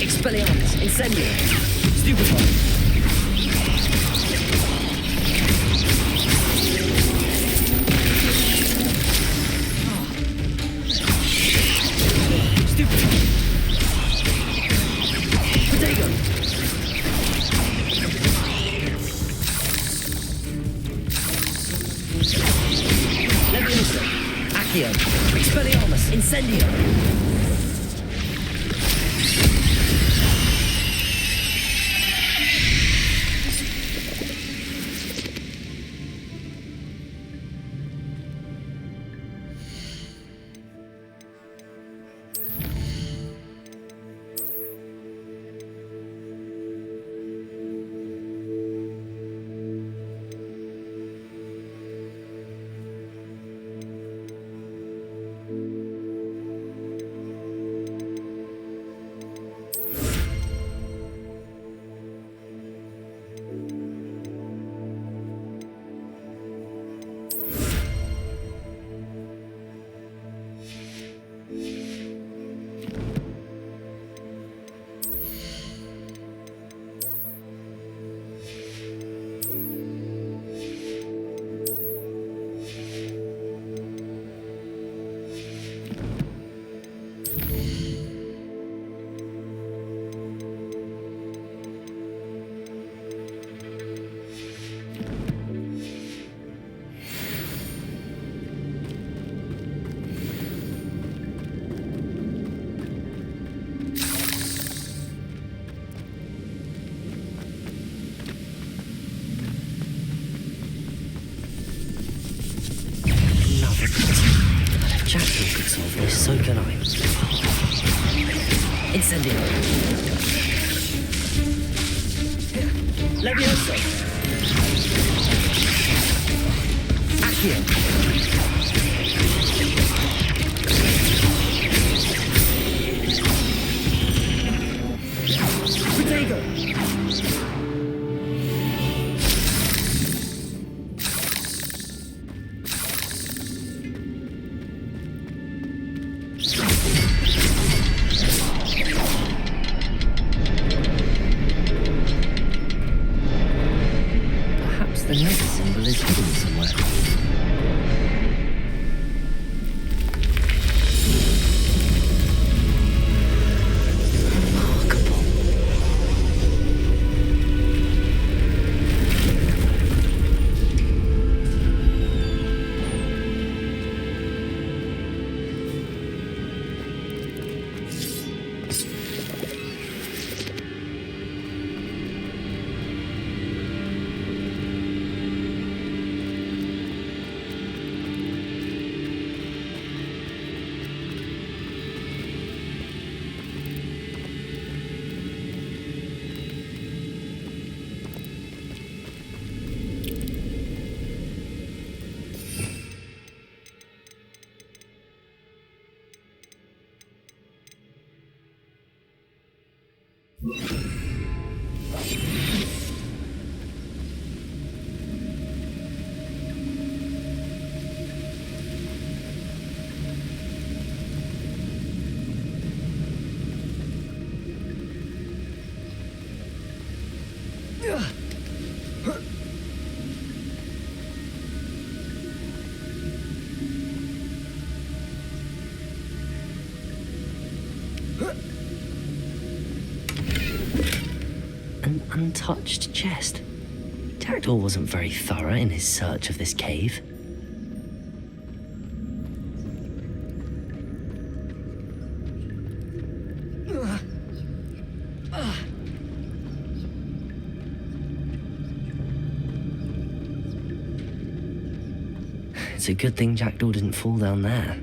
[SPEAKER 6] Expelliarmus! Incendio! Stupefy! Expelliarmus! Incendio!
[SPEAKER 2] Jackson could solve this, so can I.
[SPEAKER 6] Incendio! Levioso! Accio! Protego!
[SPEAKER 2] The next symbol is hidden somewhere. An untouched chest. Jackdaw wasn't very thorough in his search of this cave. It's a good thing Jackdaw didn't fall down there.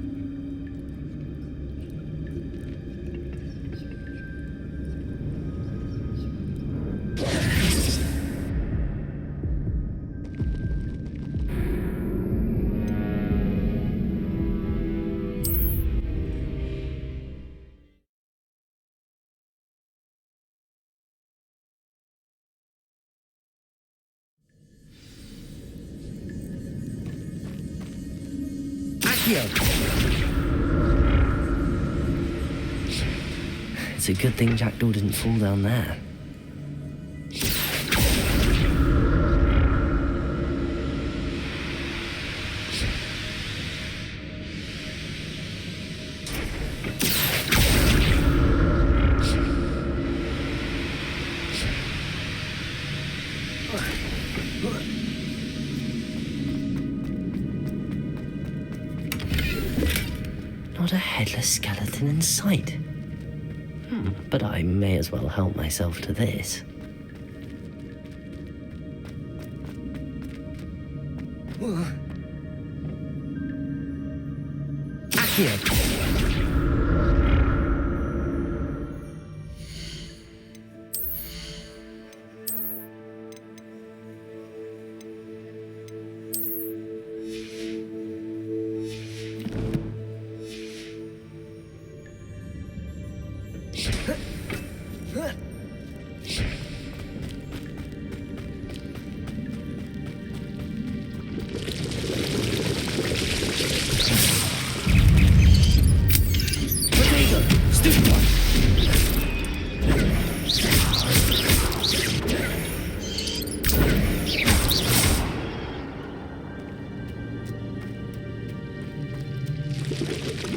[SPEAKER 2] It's a good thing Jackdaw didn't fall down there. Not a headless skeleton in sight. But I may as well help myself to this. Accio.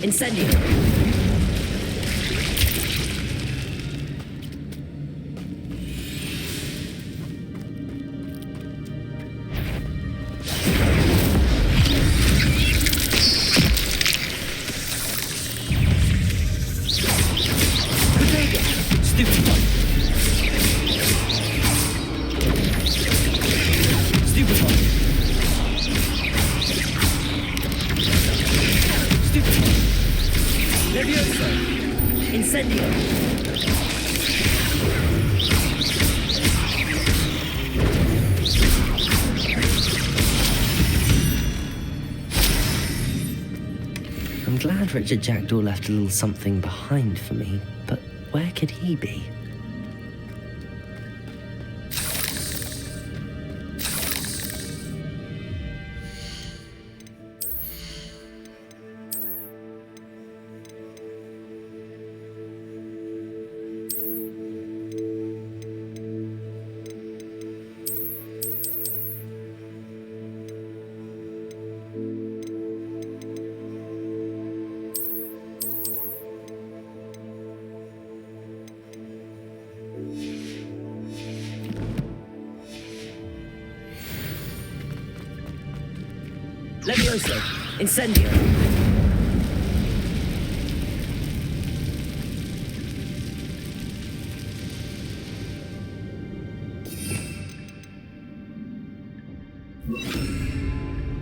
[SPEAKER 6] Incendio.
[SPEAKER 2] I'm glad Richard Jackdaw left a little something behind for me, but where could he be?
[SPEAKER 6] Levioso. Incendio.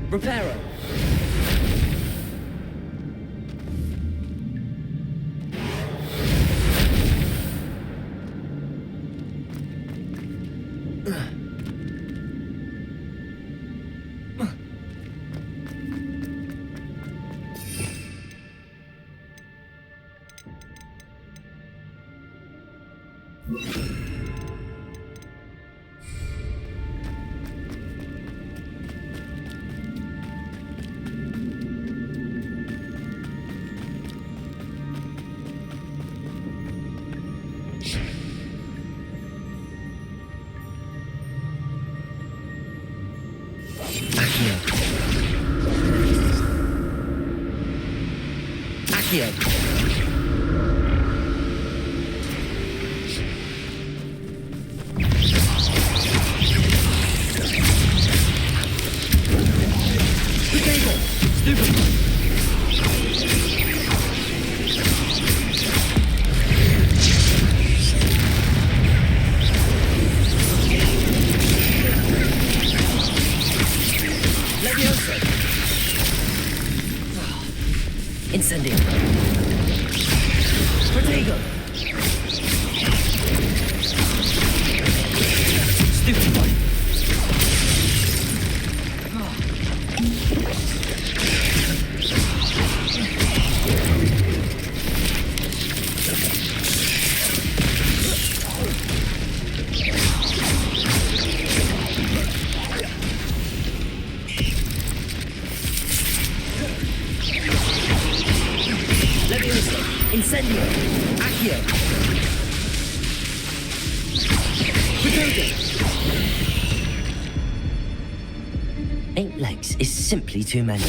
[SPEAKER 6] Reparo. Incendio. Protego. Stupid one. Incendio! Accio! Potato!
[SPEAKER 2] 8 legs is simply too many.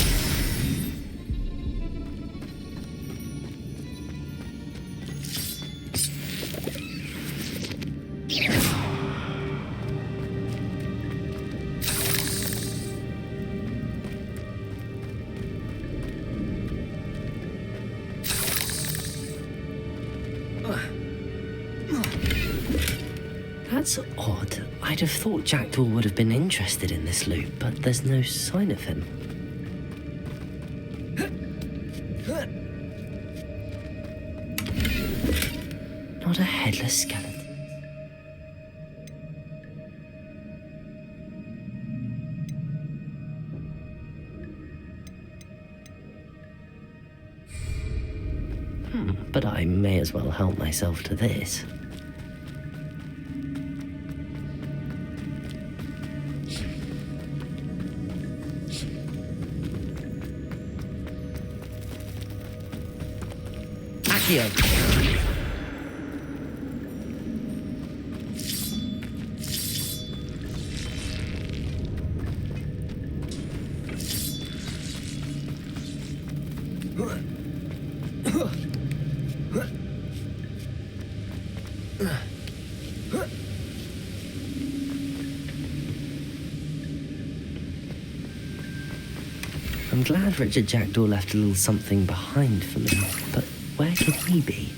[SPEAKER 2] That's odd. I'd have thought Jackdaw would have been interested in this loot, but there's no sign of him. Not a headless skeleton. But I may as well help myself to this. I'm glad Richard Jackdaw left a little something behind for me, but where could he be?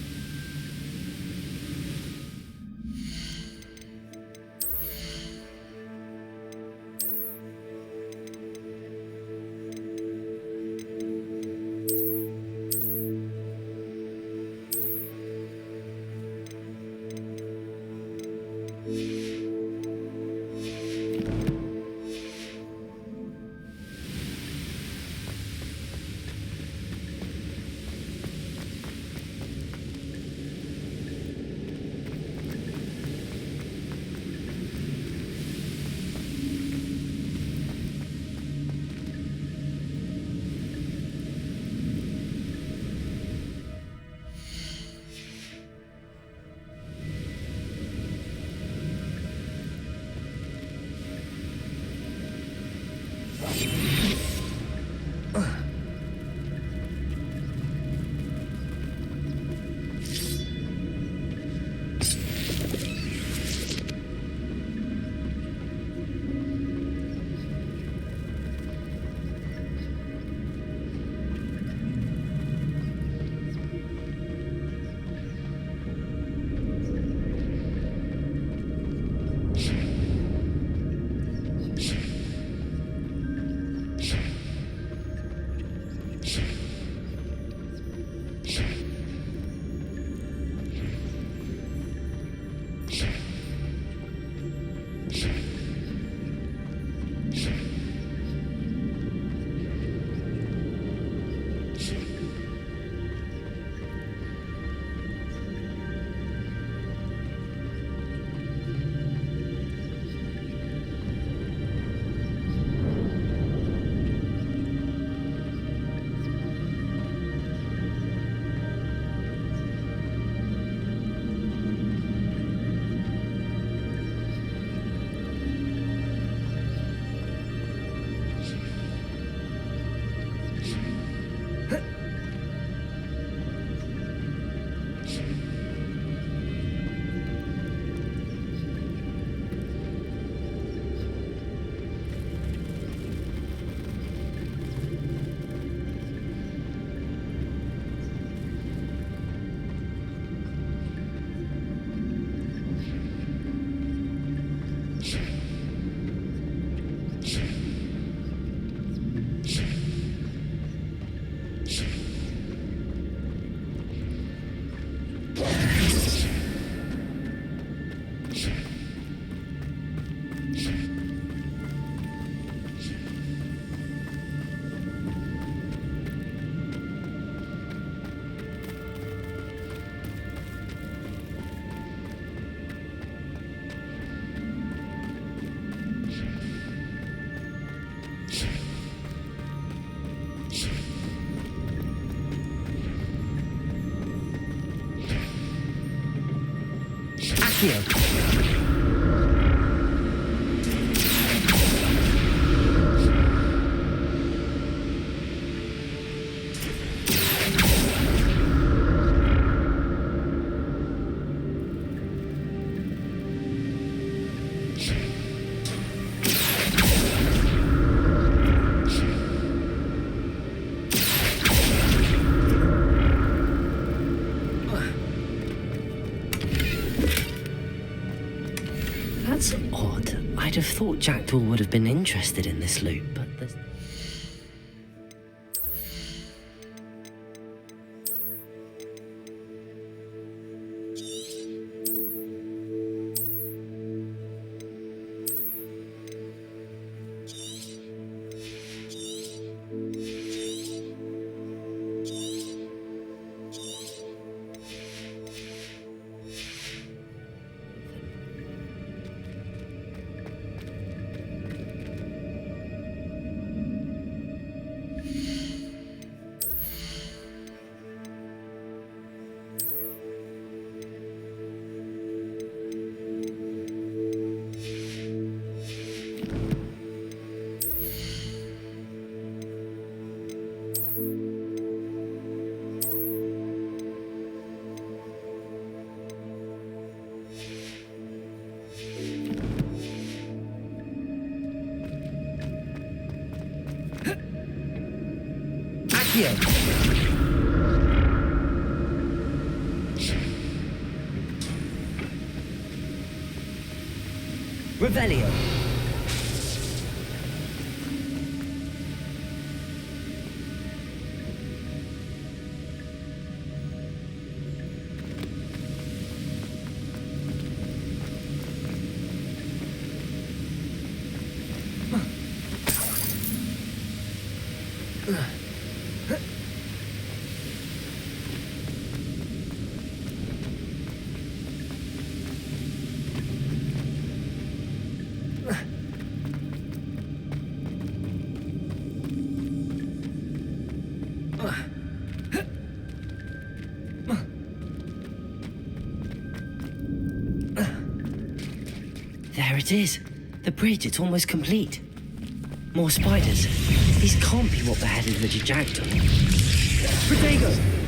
[SPEAKER 2] Accio. That's odd. I'd have thought Jackdaw would have been interested in this loop, but there's... Revelio. There it is. The bridge, it's almost complete. More spiders. These can't be what beheaded Richard Jackdaw. Protego!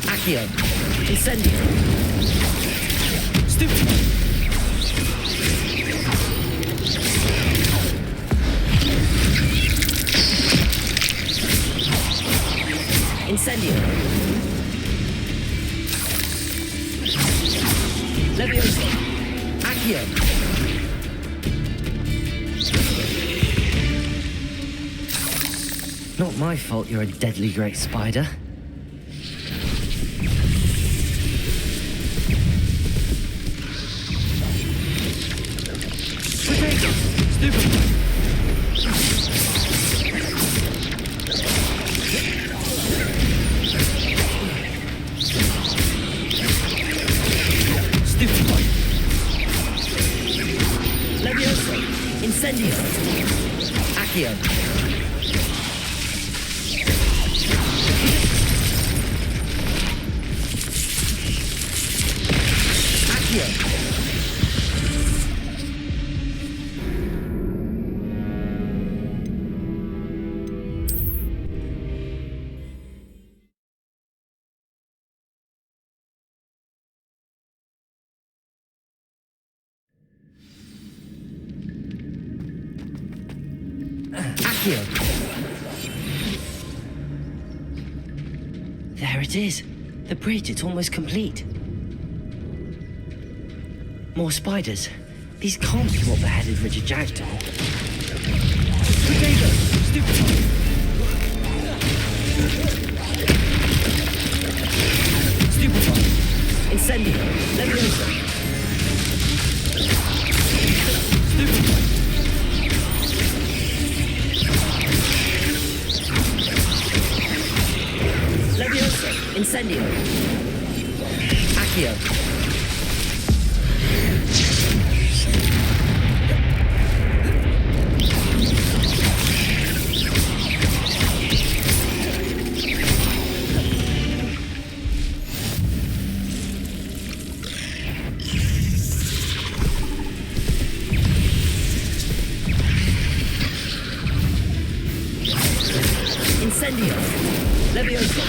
[SPEAKER 2] Accio. Incendio. Stupid. Incendio. Levioso. Accio. Not my fault you're a deadly great spider. Incendio. Accio. Accio. There it is. The bridge, it's almost complete. More spiders. These can't be what beheaded Richard Jackdaw. Protego! Stupid! Stupefy! Incendio! Leviosa! Stupefy! Incendio. Accio. Incendio. Levioso.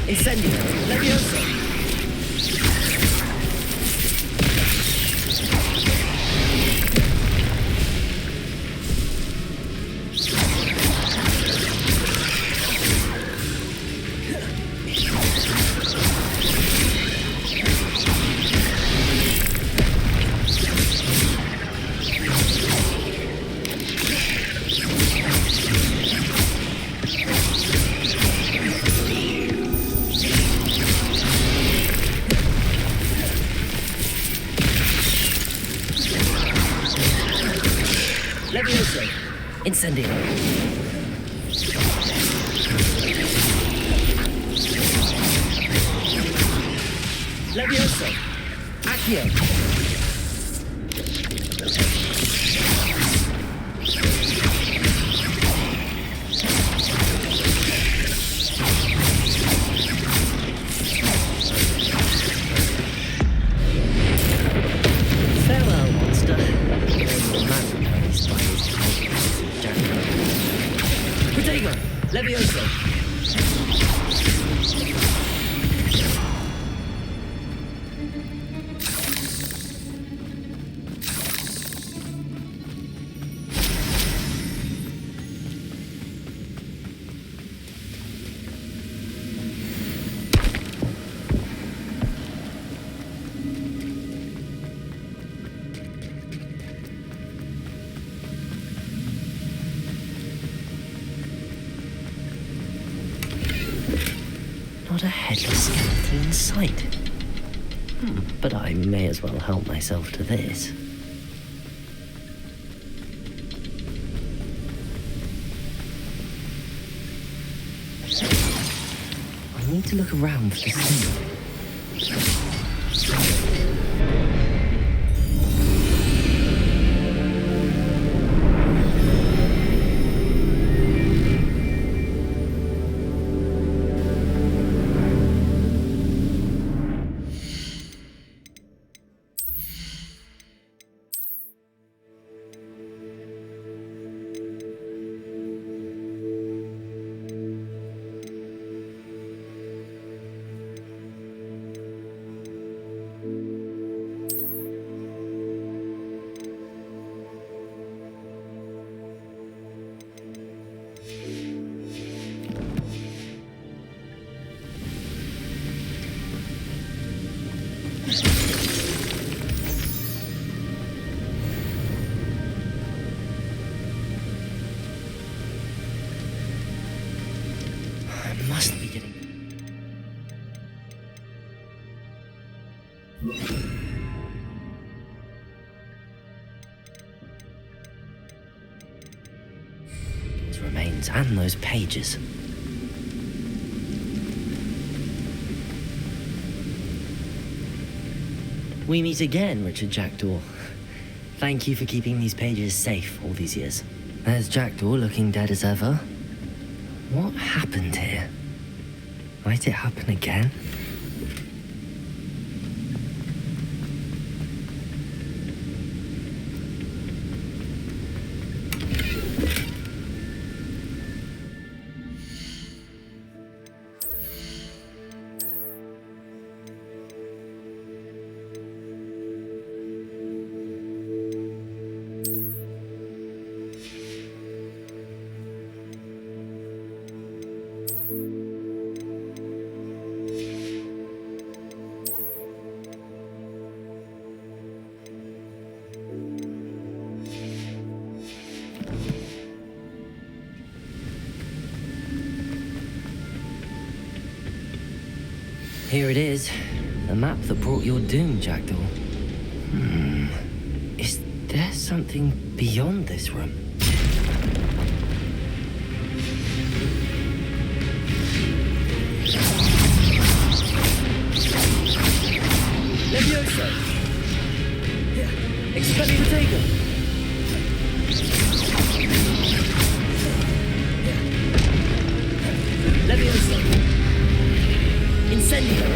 [SPEAKER 2] Incendio. Levioso. Levioso. Incendio. Levioso. Accio. Farewell, monster. Protego. Levioso. Not a headless skeleton in sight. But I may as well help myself to this. I need to look around for the symbol. Must be getting... Those remains and those pages. We meet again, Richard Jackdaw. Thank you for keeping these pages safe all these years. There's Jackdaw looking dead as ever. What happened here? Might it happen again? Here it is. The map that brought your doom, Jackdaw. Is there something beyond this room?
[SPEAKER 6] Levioso! Expelliarmus! Levioso! Incendio!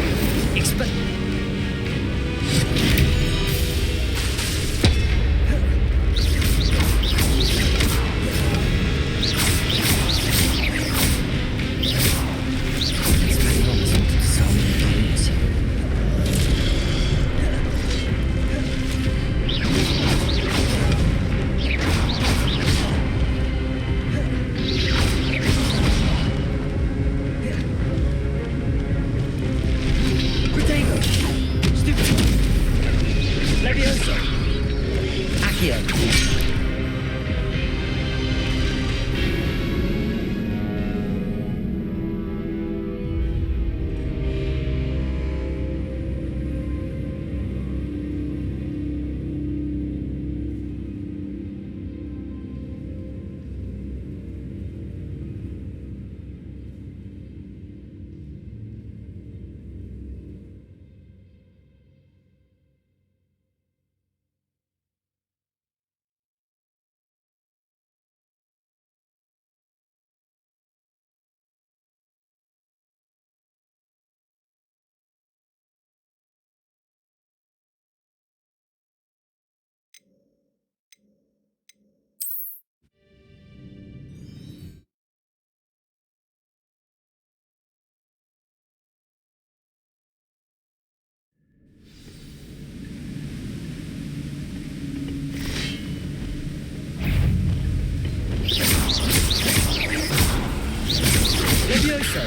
[SPEAKER 6] Levioso!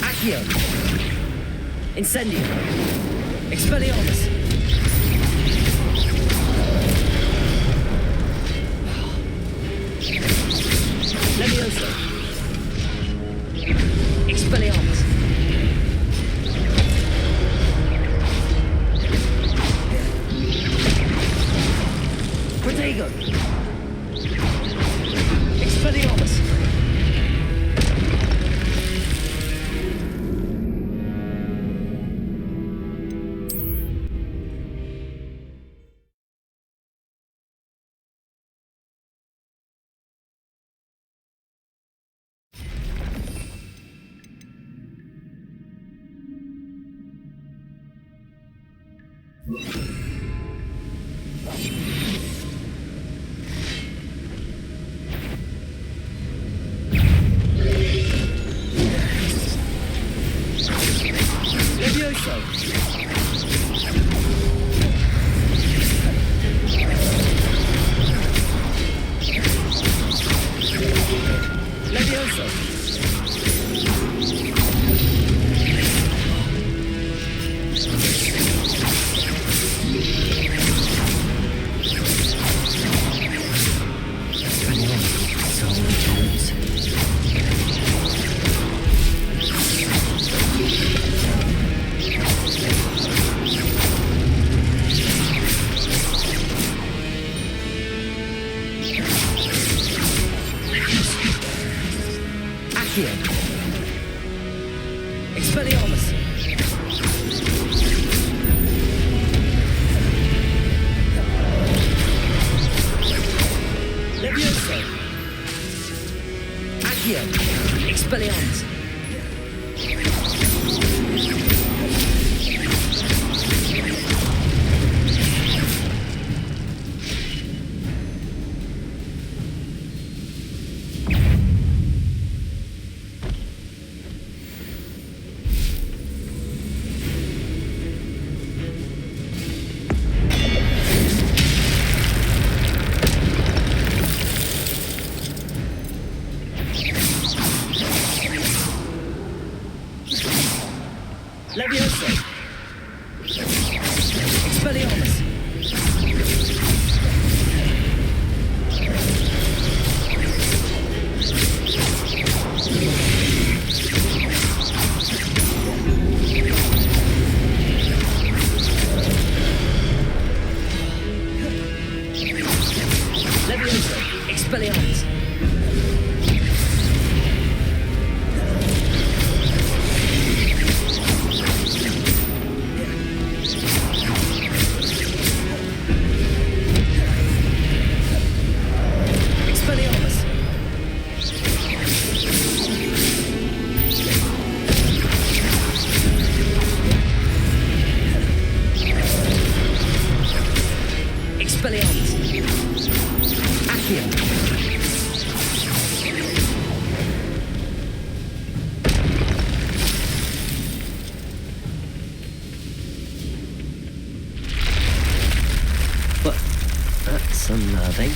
[SPEAKER 6] Accio! Incendio! Expelliarmus! Levioso! Expelliarmus! Protego! Expelliarmus! Expelliarmus! Levioso! Accio! Expelliarmus! Levioso! Expelliarmus! Expelliarmus! Expelliarmus! Accio!
[SPEAKER 2] But that's unnerving.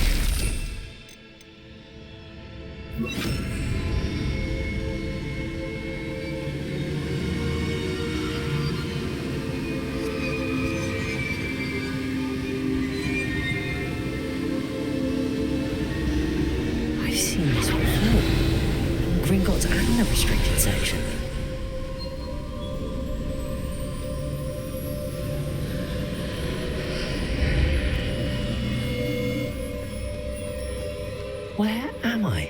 [SPEAKER 2] I've seen this before. Gringotts and the restricted section. Where am I?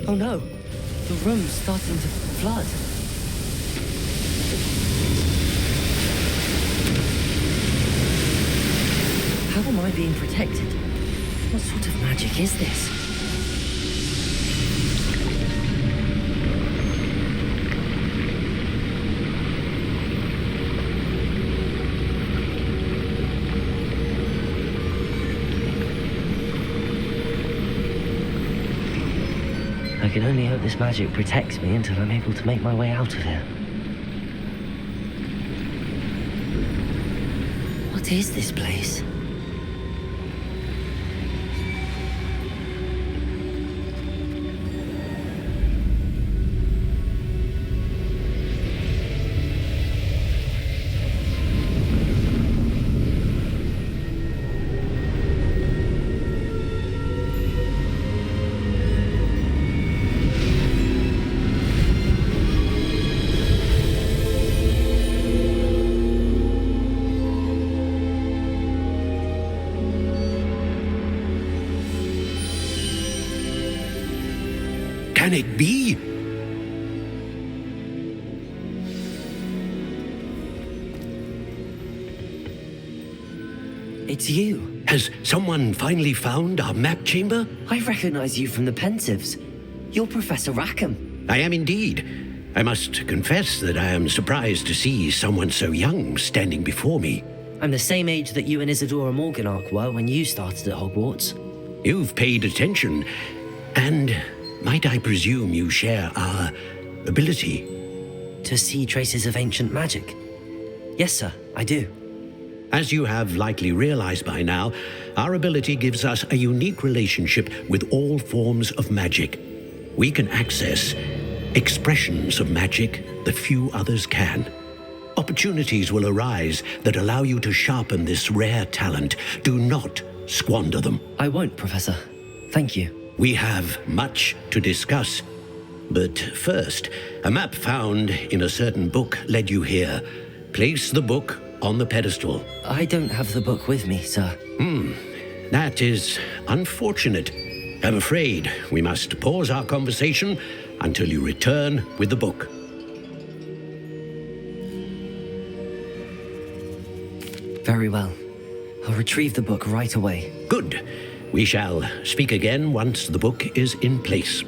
[SPEAKER 2] Oh no, the room's starting to flood. How am I being protected? What sort of magic is this? I can only hope this magic protects me until I'm able to make my way out of here. What is this place?
[SPEAKER 20] Can it be?
[SPEAKER 2] It's you.
[SPEAKER 20] Has someone finally found our map chamber?
[SPEAKER 2] I recognize you from the Pensives. You're Professor Rackham.
[SPEAKER 20] I am indeed. I must confess that I am surprised to see someone so young standing before me.
[SPEAKER 2] I'm the same age that you and Isadora Morganach were when you started at Hogwarts.
[SPEAKER 20] You've paid attention, and might I presume you share our ability?
[SPEAKER 2] To see traces of ancient magic? Yes, sir, I do.
[SPEAKER 20] As you have likely realized by now, our ability gives us a unique relationship with all forms of magic. We can access expressions of magic that few others can. Opportunities will arise that allow you to sharpen this rare talent. Do not squander them.
[SPEAKER 2] I won't, Professor. Thank you.
[SPEAKER 20] We have much to discuss. But first, a map found in a certain book led you here. Place the book on the pedestal.
[SPEAKER 2] I don't have the book with me, sir.
[SPEAKER 20] That is unfortunate. I'm afraid we must pause our conversation until you return with the book.
[SPEAKER 2] Very well. I'll retrieve the book right away.
[SPEAKER 20] Good. We shall speak again once the book is in place.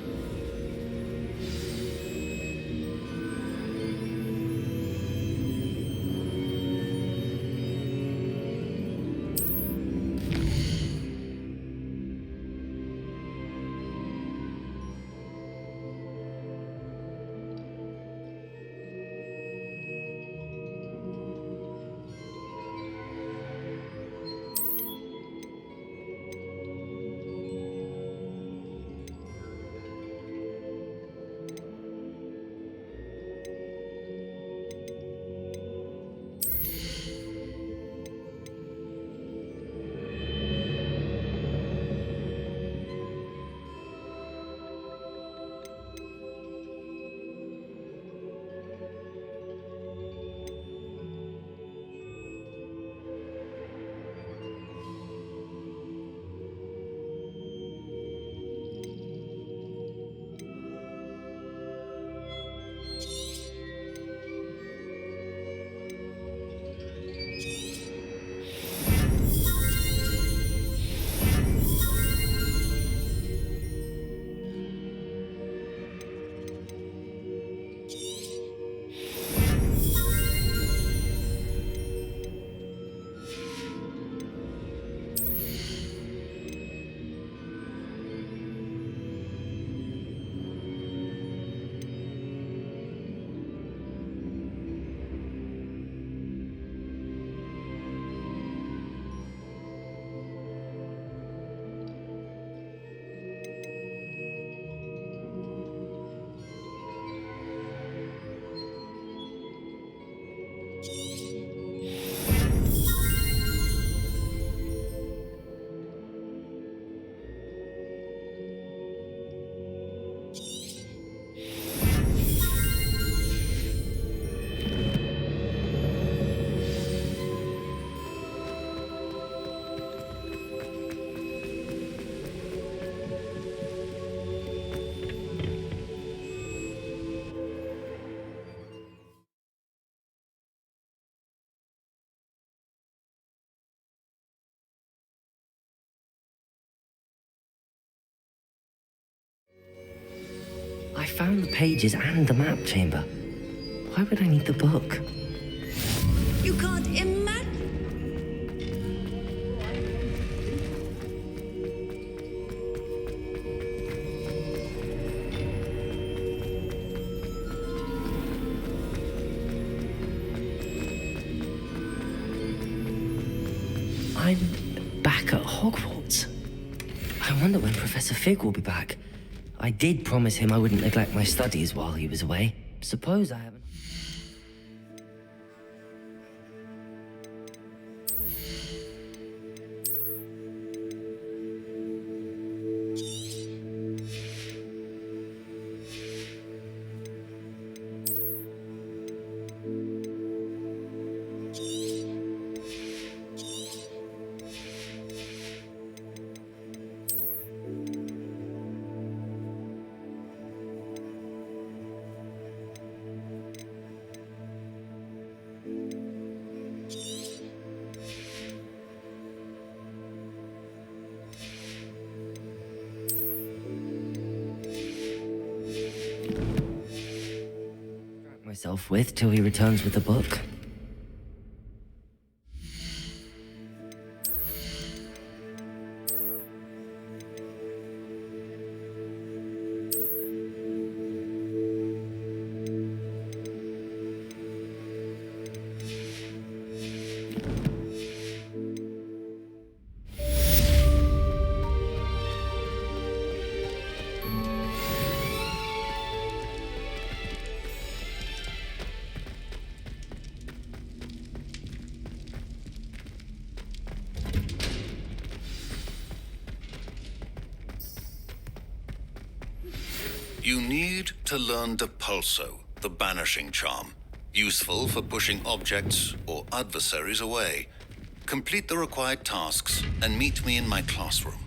[SPEAKER 2] I found the pages and the map chamber. Why would I need the book?
[SPEAKER 21] You can't imagine.
[SPEAKER 2] I'm back at Hogwarts. I wonder when Professor Fig will be back. I did promise him I wouldn't neglect my studies while he was away. Suppose I haven't... myself with till he returns with the book.
[SPEAKER 11] You need to learn Depulso, the banishing charm, useful for pushing objects or adversaries away. Complete the required tasks and meet me in my classroom.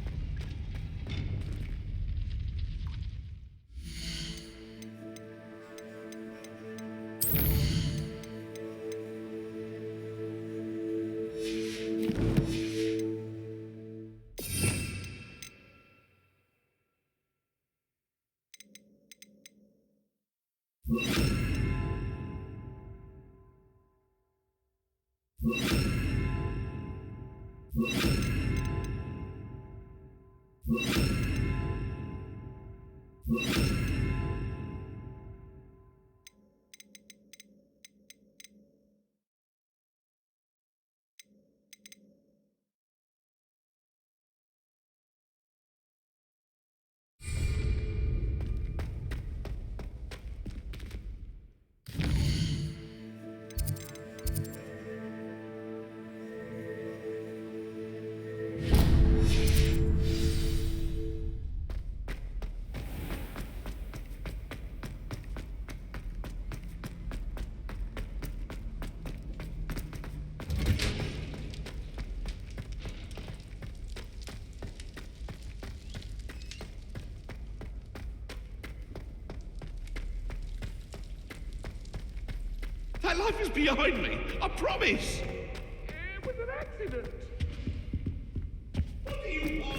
[SPEAKER 9] That life is behind me, I promise! It was an accident! What do you want?